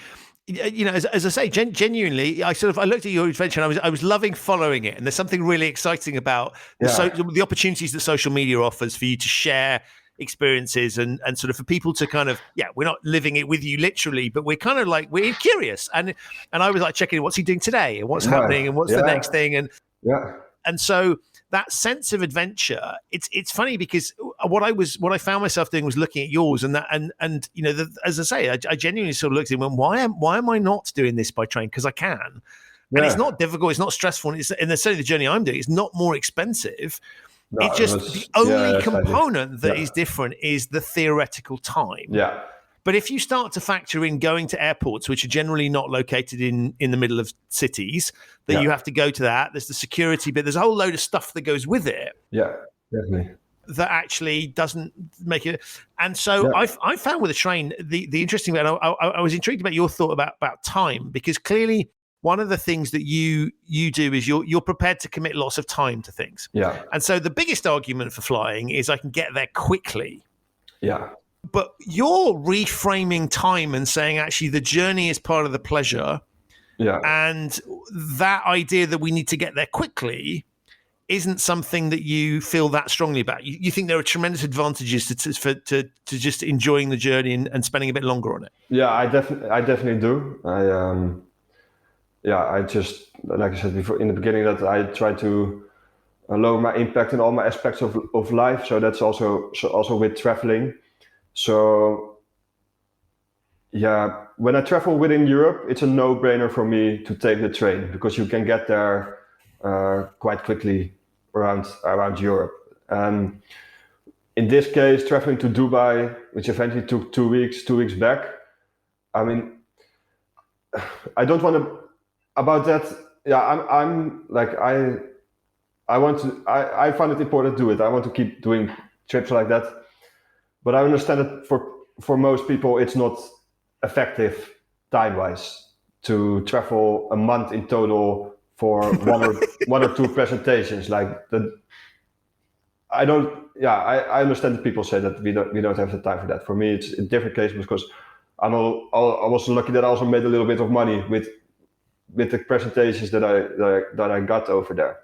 as I say, genuinely, I looked at your adventure and I was loving following it. And there's something really exciting about the opportunities that social media offers for you to share experiences and sort of for people to kind of, we're not living it with you literally, but we're kind of like, we're curious. And I was like checking what's he doing today and what's happening and what's the next thing. And so that sense of adventure, it's funny because what I found myself doing was looking at yours, and as I say, I genuinely sort of looked at it and went, why am I not doing this by train? Because I can, and it's not difficult, it's not stressful, and necessarily the journey I'm doing is not more expensive. No, it's just the only component that is different is the theoretical time. Yeah. But if you start to factor in going to airports, which are generally not located in the middle of cities, that you have to go to that, there's the security bit, there's a whole load of stuff that goes with it. Yeah, definitely. That actually doesn't make it. And so I found with a train, the interesting bit, I was intrigued about your thought about time, because clearly one of the things that you do is you're prepared to commit lots of time to things. Yeah. And so the biggest argument for flying is I can get there quickly. Yeah. But you're reframing time and saying, actually, the journey is part of the pleasure. Yeah. And that idea that we need to get there quickly isn't something that you feel that strongly about. You think there are tremendous advantages to just enjoying the journey and spending a bit longer on it. Yeah, I definitely do. I just, like I said before in the beginning, that I try to lower my impact in all my aspects of life. So that's also with traveling. So, when I travel within Europe, it's a no-brainer for me to take the train, because you can get there quite quickly around Europe. And in this case, traveling to Dubai, which eventually took 2 weeks back, I mean, I don't want to about that. Yeah, I'm like I find it important to do it. I want to keep doing trips like that. But I understand that for most people, it's not effective time-wise to travel a month in total for one or two presentations. Like that, I don't. Yeah, I understand that people say that we don't have the time for that. For me, it's a different case, because I was lucky that I also made a little bit of money with the presentations that I got over there.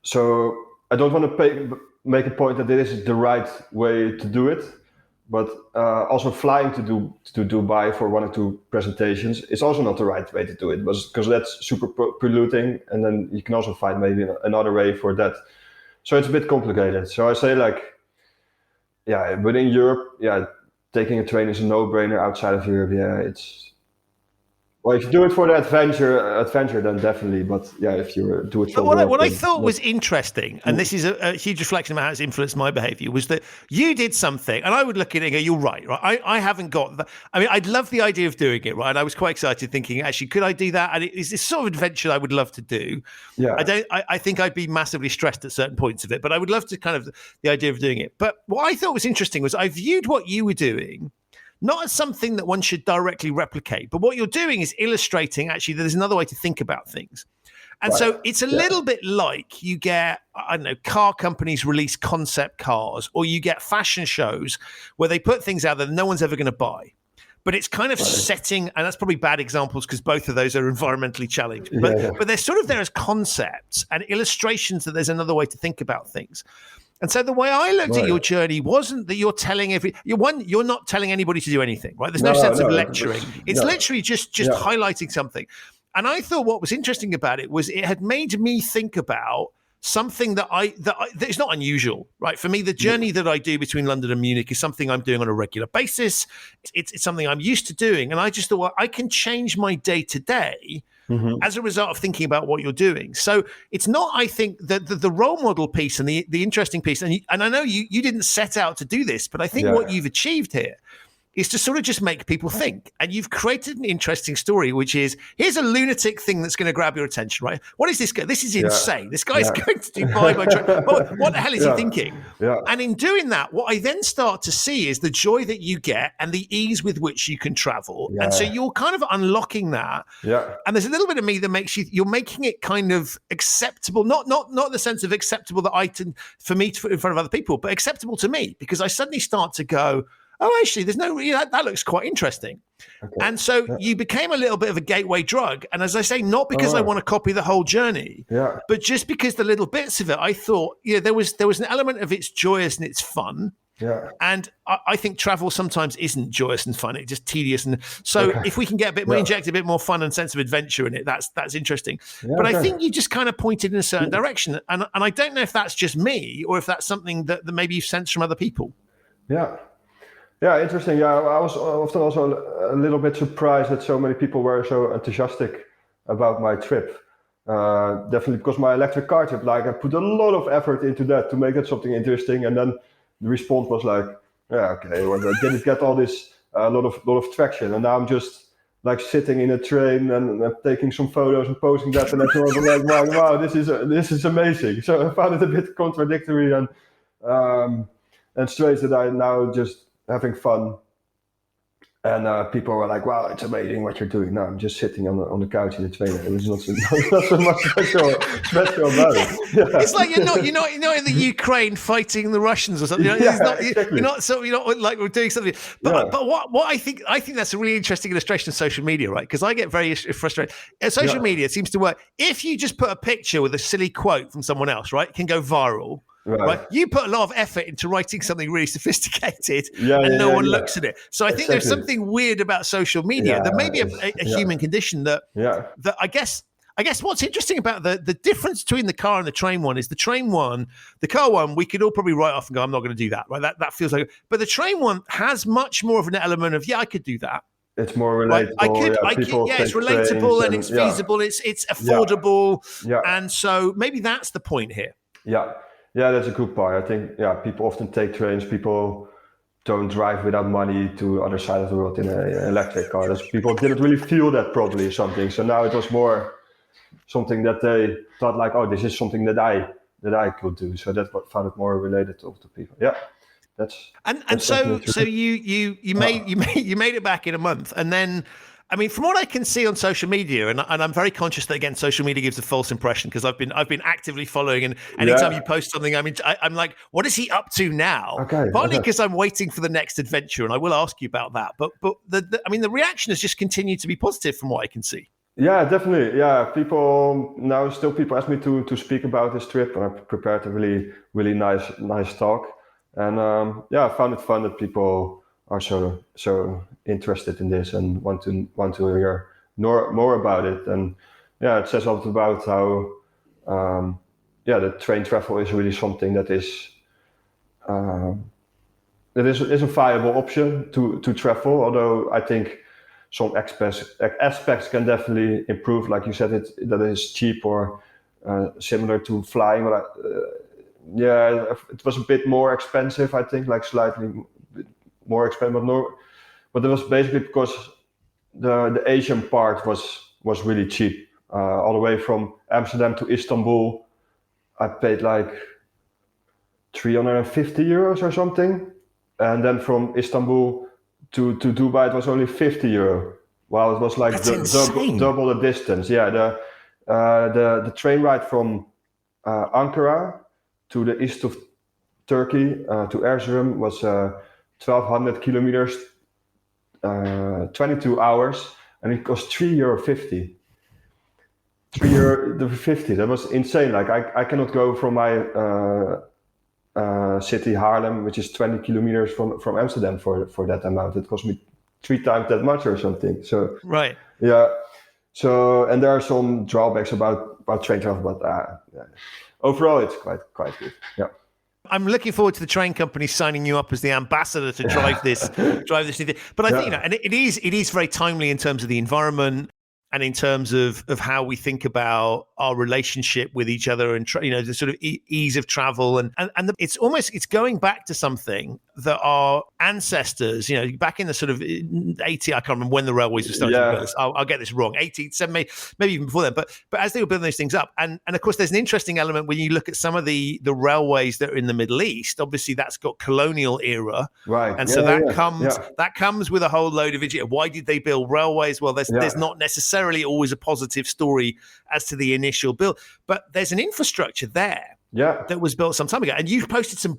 So I don't want to make a point that this is the right way to do it, but also flying to Dubai for 1 or 2 presentations is also not the right way to do it, because that's super polluting, and then you can also find maybe another way for that. So it's a bit complicated. So I say, like, within Europe, taking a train is a no-brainer. Outside of Europe, Well, if you do it for the adventure, then definitely. But yeah, if you do it for what I thought was interesting, and this is a huge reflection of how it's influenced my behaviour, was that you did something, and I would look at it and go, "You're right. I haven't got that. I mean, I'd love the idea of doing it, right? And I was quite excited, thinking, actually, could I do that? And it's this sort of adventure I would love to do. Yeah. I think I'd be massively stressed at certain points of it, but I would love to kind of the idea of doing it. But what I thought was interesting was I viewed what you were doing not as something that one should directly replicate, but what you're doing is illustrating actually that there's another way to think about things. And so it's a little bit like you get, I don't know, car companies release concept cars, or you get fashion shows where they put things out that no one's ever going to buy. But it's kind of setting, and that's probably bad examples because both of those are environmentally challenged. But they're sort of there as concepts and illustrations that there's another way to think about things. And so the way I looked at your journey wasn't that you're telling you're not telling anybody to do anything, right? There's no sense of lecturing. It's literally just highlighting something. And I thought what was interesting about it was it had made me think about something that is not unusual, right? For me, the journey that I do between London and Munich is something I'm doing on a regular basis. It's something I'm used to doing. And I just thought, well, I can change my day to day as a result of thinking about what you're doing. So it's not, I think, the role model piece and the interesting piece, and I know you didn't set out to do this, but I think what you've achieved here is to sort of just make people think. And you've created an interesting story, which is, here's a lunatic thing that's going to grab your attention, right? What is this guy? This is insane. This guy's going to Dubai by train. What the hell is he thinking? Yeah. And in doing that, what I then start to see is the joy that you get and the ease with which you can travel. And so you're kind of unlocking that. Yeah. And there's a little bit of me that makes you're making it kind of acceptable, not the sense of acceptable that for me to put in front of other people, but acceptable to me, because I suddenly start to go, oh, actually, there's no, that looks quite interesting. Okay. And so you became a little bit of a gateway drug. And as I say, not because I want to copy the whole journey, but just because the little bits of it, I thought, there was an element of it's joyous and it's fun. Yeah. And I think travel sometimes isn't joyous and fun. It's just tedious. And so if we can get a bit more, inject a bit more fun and sense of adventure in it, that's interesting. Yeah, but I think you just kind of pointed in a certain direction. And I don't know if that's just me or if that's something that maybe you've sensed from other people. Yeah. Yeah, interesting. Yeah, I was often also a little bit surprised that so many people were so enthusiastic about my trip. Definitely because my electric car trip, I put a lot of effort into that to make it something interesting, and then the response was like, "Yeah, okay, well, I didn't get all this lot of traction, and now I'm just sitting in a train and taking some photos and posting that, and everyone was like, wow, this is amazing." So I found it a bit contradictory and strange that I now just having fun, and people were like, "Wow, it's amazing what you're doing." No, I'm just sitting on the couch in the train. There's not so much special about it. Yeah. It's like you're not in the Ukraine fighting the Russians or something. You're not like we're doing something. But what I think that's a really interesting illustration of social media, right? Because I get very frustrated. Social media seems to work. If you just put a picture with a silly quote from someone else, right, it can go viral. Right. You put a lot of effort into writing something really sophisticated, and no one looks at it. So I think there's something weird about social media. There may be a human condition that I guess what's interesting about the difference between the car and the train one is the car one, we could all probably write off and go, I'm not going to do that. Right? That feels like, but the train one has much more of an element of, I could do that. It's more relatable. It's relatable and it's feasible. It's affordable. Yeah. And so maybe that's the point here. Yeah. Yeah, that's a good part. I think, people often take trains. People don't drive without money to the other side of the world in an electric car. People didn't really feel that probably or something. So now it was more something that they thought like, oh, this is something that I could do. So that's what found it more related to people. Yeah, that's so you made it back in a month, and then. I mean, from what I can see on social media, and I'm very conscious that, again, social media gives a false impression because I've been actively folling, and anytime you post something, I'm like, what is he up to now? Partly because I'm waiting for the next adventure, and I will ask you about that. But the reaction has just continued to be positive from what I can see. Yeah, definitely. Yeah, people ask me to speak about this trip, and I prepared a really, really nice talk. And I found it fun that people are so interested in this and want to hear more about it. And it says a lot about how the train travel is really something that is a viable option to travel. Although I think some aspects can definitely improve. Like you said, that is cheap or similar to flying. But it was a bit more expensive, I think, like slightly more expensive. But it was basically because the Asian part was really cheap. All the way from Amsterdam to Istanbul, I paid like 350 euros or something. And then from Istanbul to Dubai, it was only 50 euro. Wow, it was like double the distance. Yeah, the train ride from Ankara to the east of Turkey to Erzurum was 1,200 kilometers, 22 hours, and it cost €3.50. €3.50. That was insane. Like I cannot go from my city Haarlem, which is 20 kilometers from Amsterdam for that amount. It cost me 3 times that much or something. So right. Yeah. So, and there are some drawbacks about train travel, but overall it's quite good. Yeah. I'm looking forward to the train company signing you up as the ambassador to drive this new thing. But I think, and it is very timely in terms of the environment and in terms of how we think about our relationship with each other and, the sort of ease of travel. And it's going back to something that our ancestors, back in the sort of 80, I can't remember when the railways were starting to build this. I'll get this wrong. 18, maybe even before then. But as they were building those things up, and of course, there's an interesting element when you look at some of the railways that are in the Middle East. Obviously, that's got colonial era, right? And so that comes with a whole load of it. Why did they build railways? Well, there's not necessarily always a positive story as to the initial build, but there's an infrastructure there. That was built some time ago, and you've posted some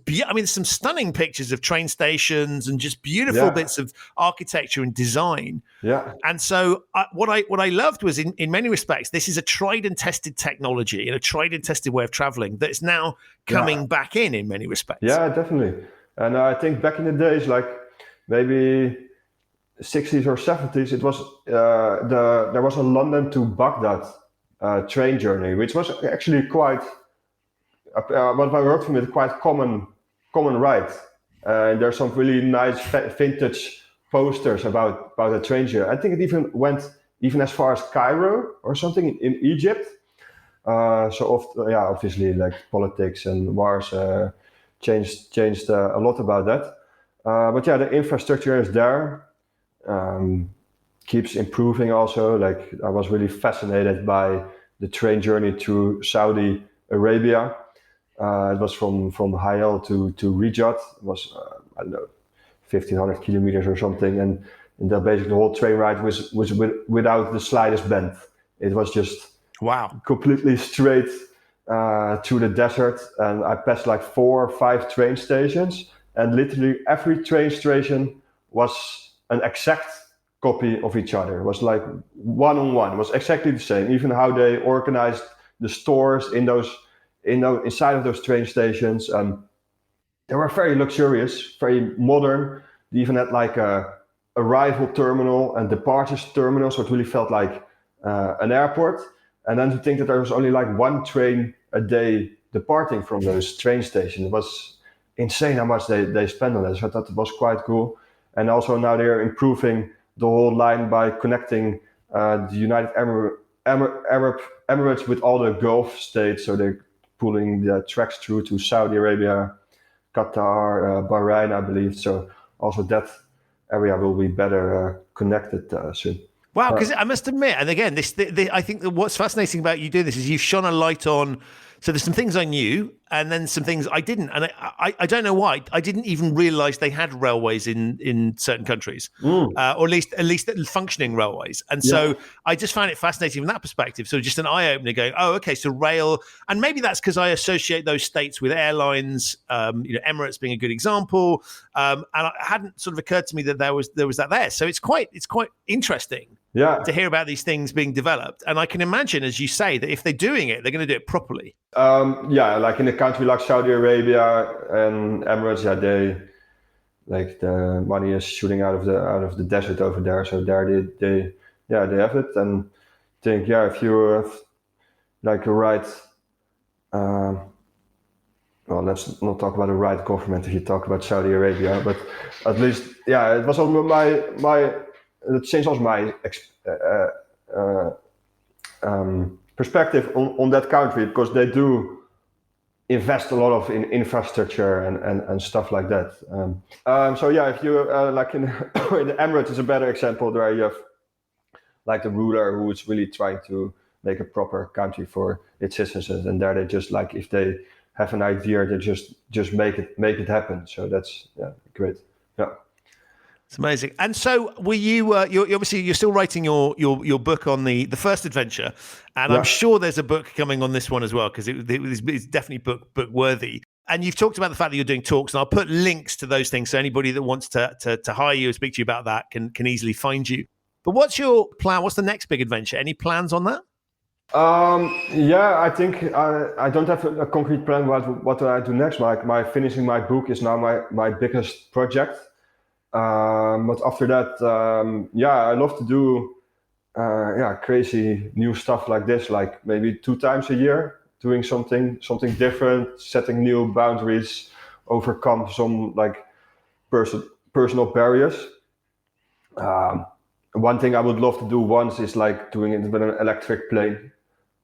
stunning pictures of train stations and just beautiful bits of architecture and design. And so what I loved was in many respects, this is a tried and tested technology and a tried and tested way of traveling that's now coming back in many respects. Yeah, definitely. And I think back in the days, like maybe 60s or 70s, it was there was a London to Baghdad train journey, which was actually quite. What I heard from it, quite common ride. There's some really nice vintage posters about the train journey. I think it even went as far as Cairo or something in Egypt. Obviously, like politics and wars changed a lot about that. The infrastructure is there. Keeps improving also. Like I was really fascinated by the train journey through Saudi Arabia. It was from Hayel to Riyadh. It was, 1,500 kilometers or something. And basically the whole train ride was without the slightest bend. It was just completely straight through the desert. And I passed like 4 or 5 train stations. And literally every train station was an exact copy of each other. It was like one-on-one. It was exactly the same. Even how they organized the stores inside of those train stations. They were very luxurious, very modern. They even had like a arrival terminal and departures terminal, so it really felt like an airport. And then to think that there was only like 1 train a day departing from those train stations, it was insane how much they spent on it. So I thought it was quite cool. And also now they're improving the whole line by connecting the United Arab Emirates with all the Gulf states. So they're pulling the tracks through to Saudi Arabia, Qatar, Bahrain, I believe. So also that area will be better connected soon. Wow, because I must admit, and again, I think that what's fascinating about you doing this is you've shone a light on. So there's some things I knew, and then some things I didn't, and I don't know why. I didn't even realise they had railways in certain countries, or at least functioning railways. And so I just found it fascinating from that perspective. So just an eye opener, going, oh, okay, so rail, and maybe that's because I associate those states with airlines. Emirates being a good example, and it hadn't sort of occurred to me that there was that there. So it's quite interesting. To hear about these things being developed. And I can imagine, as you say, that if they're doing it, they're going to do it properly. Like in a country like Saudi Arabia and Emirates, they like the money is shooting out of the desert over there. So there they have it. And I think if you have like a right, let's not talk about a right government if you talk about Saudi Arabia, but at least it was on my that changed also my perspective on that country, because they do invest a lot of in infrastructure and stuff like that. So yeah, if you like in in the Emirates is a better example, where you have like the ruler who is really trying to make a proper country for its citizens, and there they just like, if they have an idea, they just make it happen. So that's great. Yeah. It's amazing. And so, were you? You're still writing your book on the first adventure, and I'm sure there's a book coming on this one as well, because it's definitely book worthy. And you've talked about the fact that you're doing talks, and I'll put links to those things so anybody that wants to hire you or speak to you about that can easily find you. But what's your plan? What's the next big adventure? Any plans on that? I think I don't have a concrete plan what do I do next. My finishing my book is now my biggest project. But after that, I love to do crazy new stuff like this, like maybe 2 times a year, doing something different, setting new boundaries, overcome some like personal barriers. One thing I would love to do once is like doing it with an electric plane,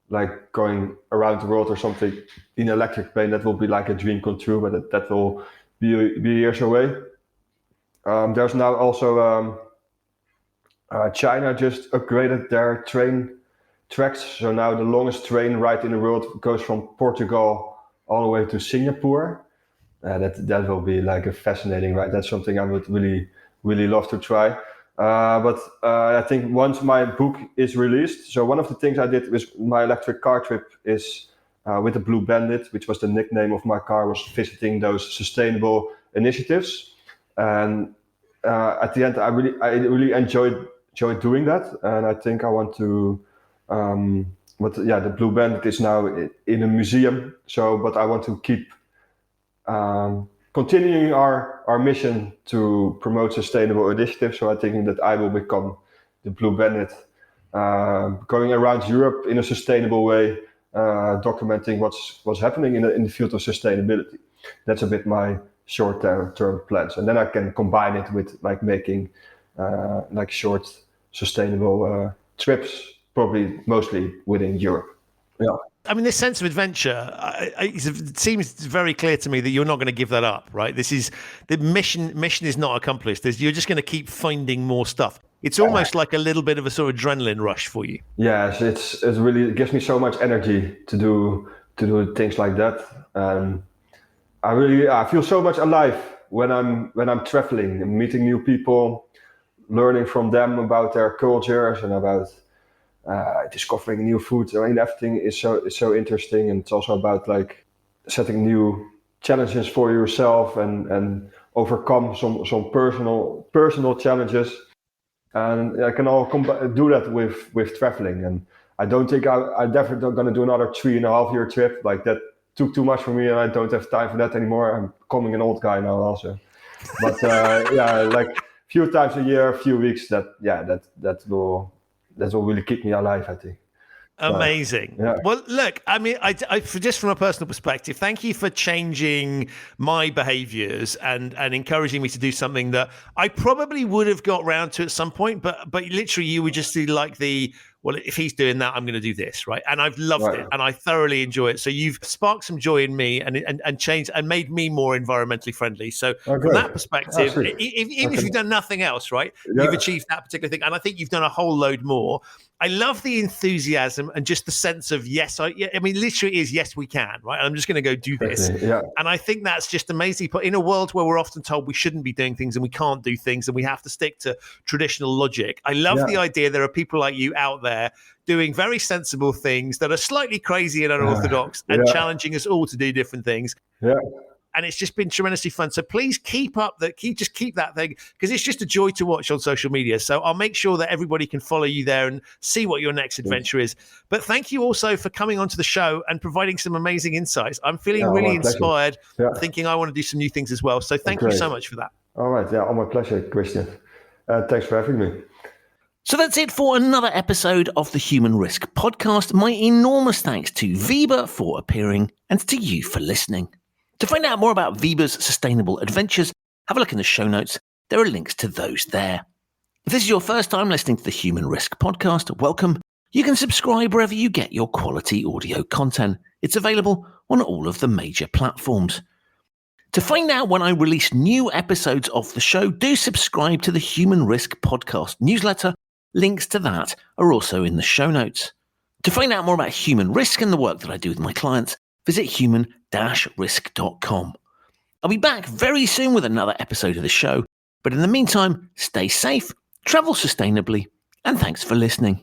like going around the world or something in an electric plane. That will be like a dream come true, but that will be years away. There's now also China just upgraded their train tracks. So now the longest train ride in the world goes from Portugal all the way to Singapore. That will be like a fascinating ride. That's something I would really, really love to try. But I think once my book is released, so one of the things I did with my electric car trip is with the Blue Bandit, which was the nickname of my car, was visiting those sustainable initiatives. And at the end, I really enjoyed doing that, and I think I want to. The Blue Bandit is now in a museum. So, but I want to keep continuing our mission to promote sustainable initiatives. So I think that I will become the Blue Bandit, going around Europe in a sustainable way, documenting what's happening in the field of sustainability. That's a bit my short-term plans, and then I can combine it with like making like short sustainable trips, probably mostly within Europe. Yeah. I mean, this sense of adventure, it seems very clear to me that you're not going to give that up, right? This is the mission is not accomplished. You're just going to keep finding more stuff. It's almost like a little bit of a sort of adrenaline rush for you. Yes, it gives me so much energy to do things like that. I feel so much alive when I'm traveling and meeting new people, learning from them about their cultures and about discovering new food. I mean, everything is so interesting, and it's also about like setting new challenges for yourself and overcome some personal challenges. And I can all do that with traveling. And I don't think I'm definitely not going to do another 3.5 year trip. Like that took too much for me, and I don't have time for that anymore. I'm becoming an old guy now also. But like a few times a year, a few weeks, that will really keep me alive, I think. Amazing. Yeah. Well, look, I mean, I just from a personal perspective, thank you for changing my behaviors and encouraging me to do something that I probably would have got round to at some point, but literally you would just do like well, if he's doing that, I'm going to do this, right? And I've loved it, and I thoroughly enjoy it. So you've sparked some joy in me and changed and made me more environmentally friendly. So from that perspective, even if you've done nothing else, right, you've achieved that particular thing. And I think you've done a whole load more. I love the enthusiasm and just the sense of, yes, I mean, literally is, yes, we can, right? I'm just going to go do this. Yeah. And I think that's just amazing. But in a world where we're often told we shouldn't be doing things and we can't do things and we have to stick to traditional logic, I love the idea there are people like you out there doing very sensible things that are slightly crazy and unorthodox and challenging us all to do different things. Yeah. And it's just been tremendously fun. So please keep that thing, because it's just a joy to watch on social media. So I'll make sure that everybody can follow you there and see what your next adventure is. But thank you also for coming onto the show and providing some amazing insights. I'm feeling really inspired, thinking I want to do some new things as well. So thank you so much for that. All right. Yeah, my pleasure, Christian. Thanks for having me. So that's it for another episode of the Human Risk Podcast. My enormous thanks to Wiebe for appearing and to you for listening. To find out more about Wiebe's sustainable adventures, have a look in the show notes. There are links to those there. If this is your first time listening to the Human Risk Podcast, welcome. You can subscribe wherever you get your quality audio content. It's available on all of the major platforms. To find out when I release new episodes of the show, do subscribe to the Human Risk Podcast newsletter. Links to that are also in the show notes. To find out more about human risk and the work that I do with my clients, visit human-risk.com. I'll be back very soon with another episode of the show, but in the meantime, stay safe, travel sustainably, and thanks for listening.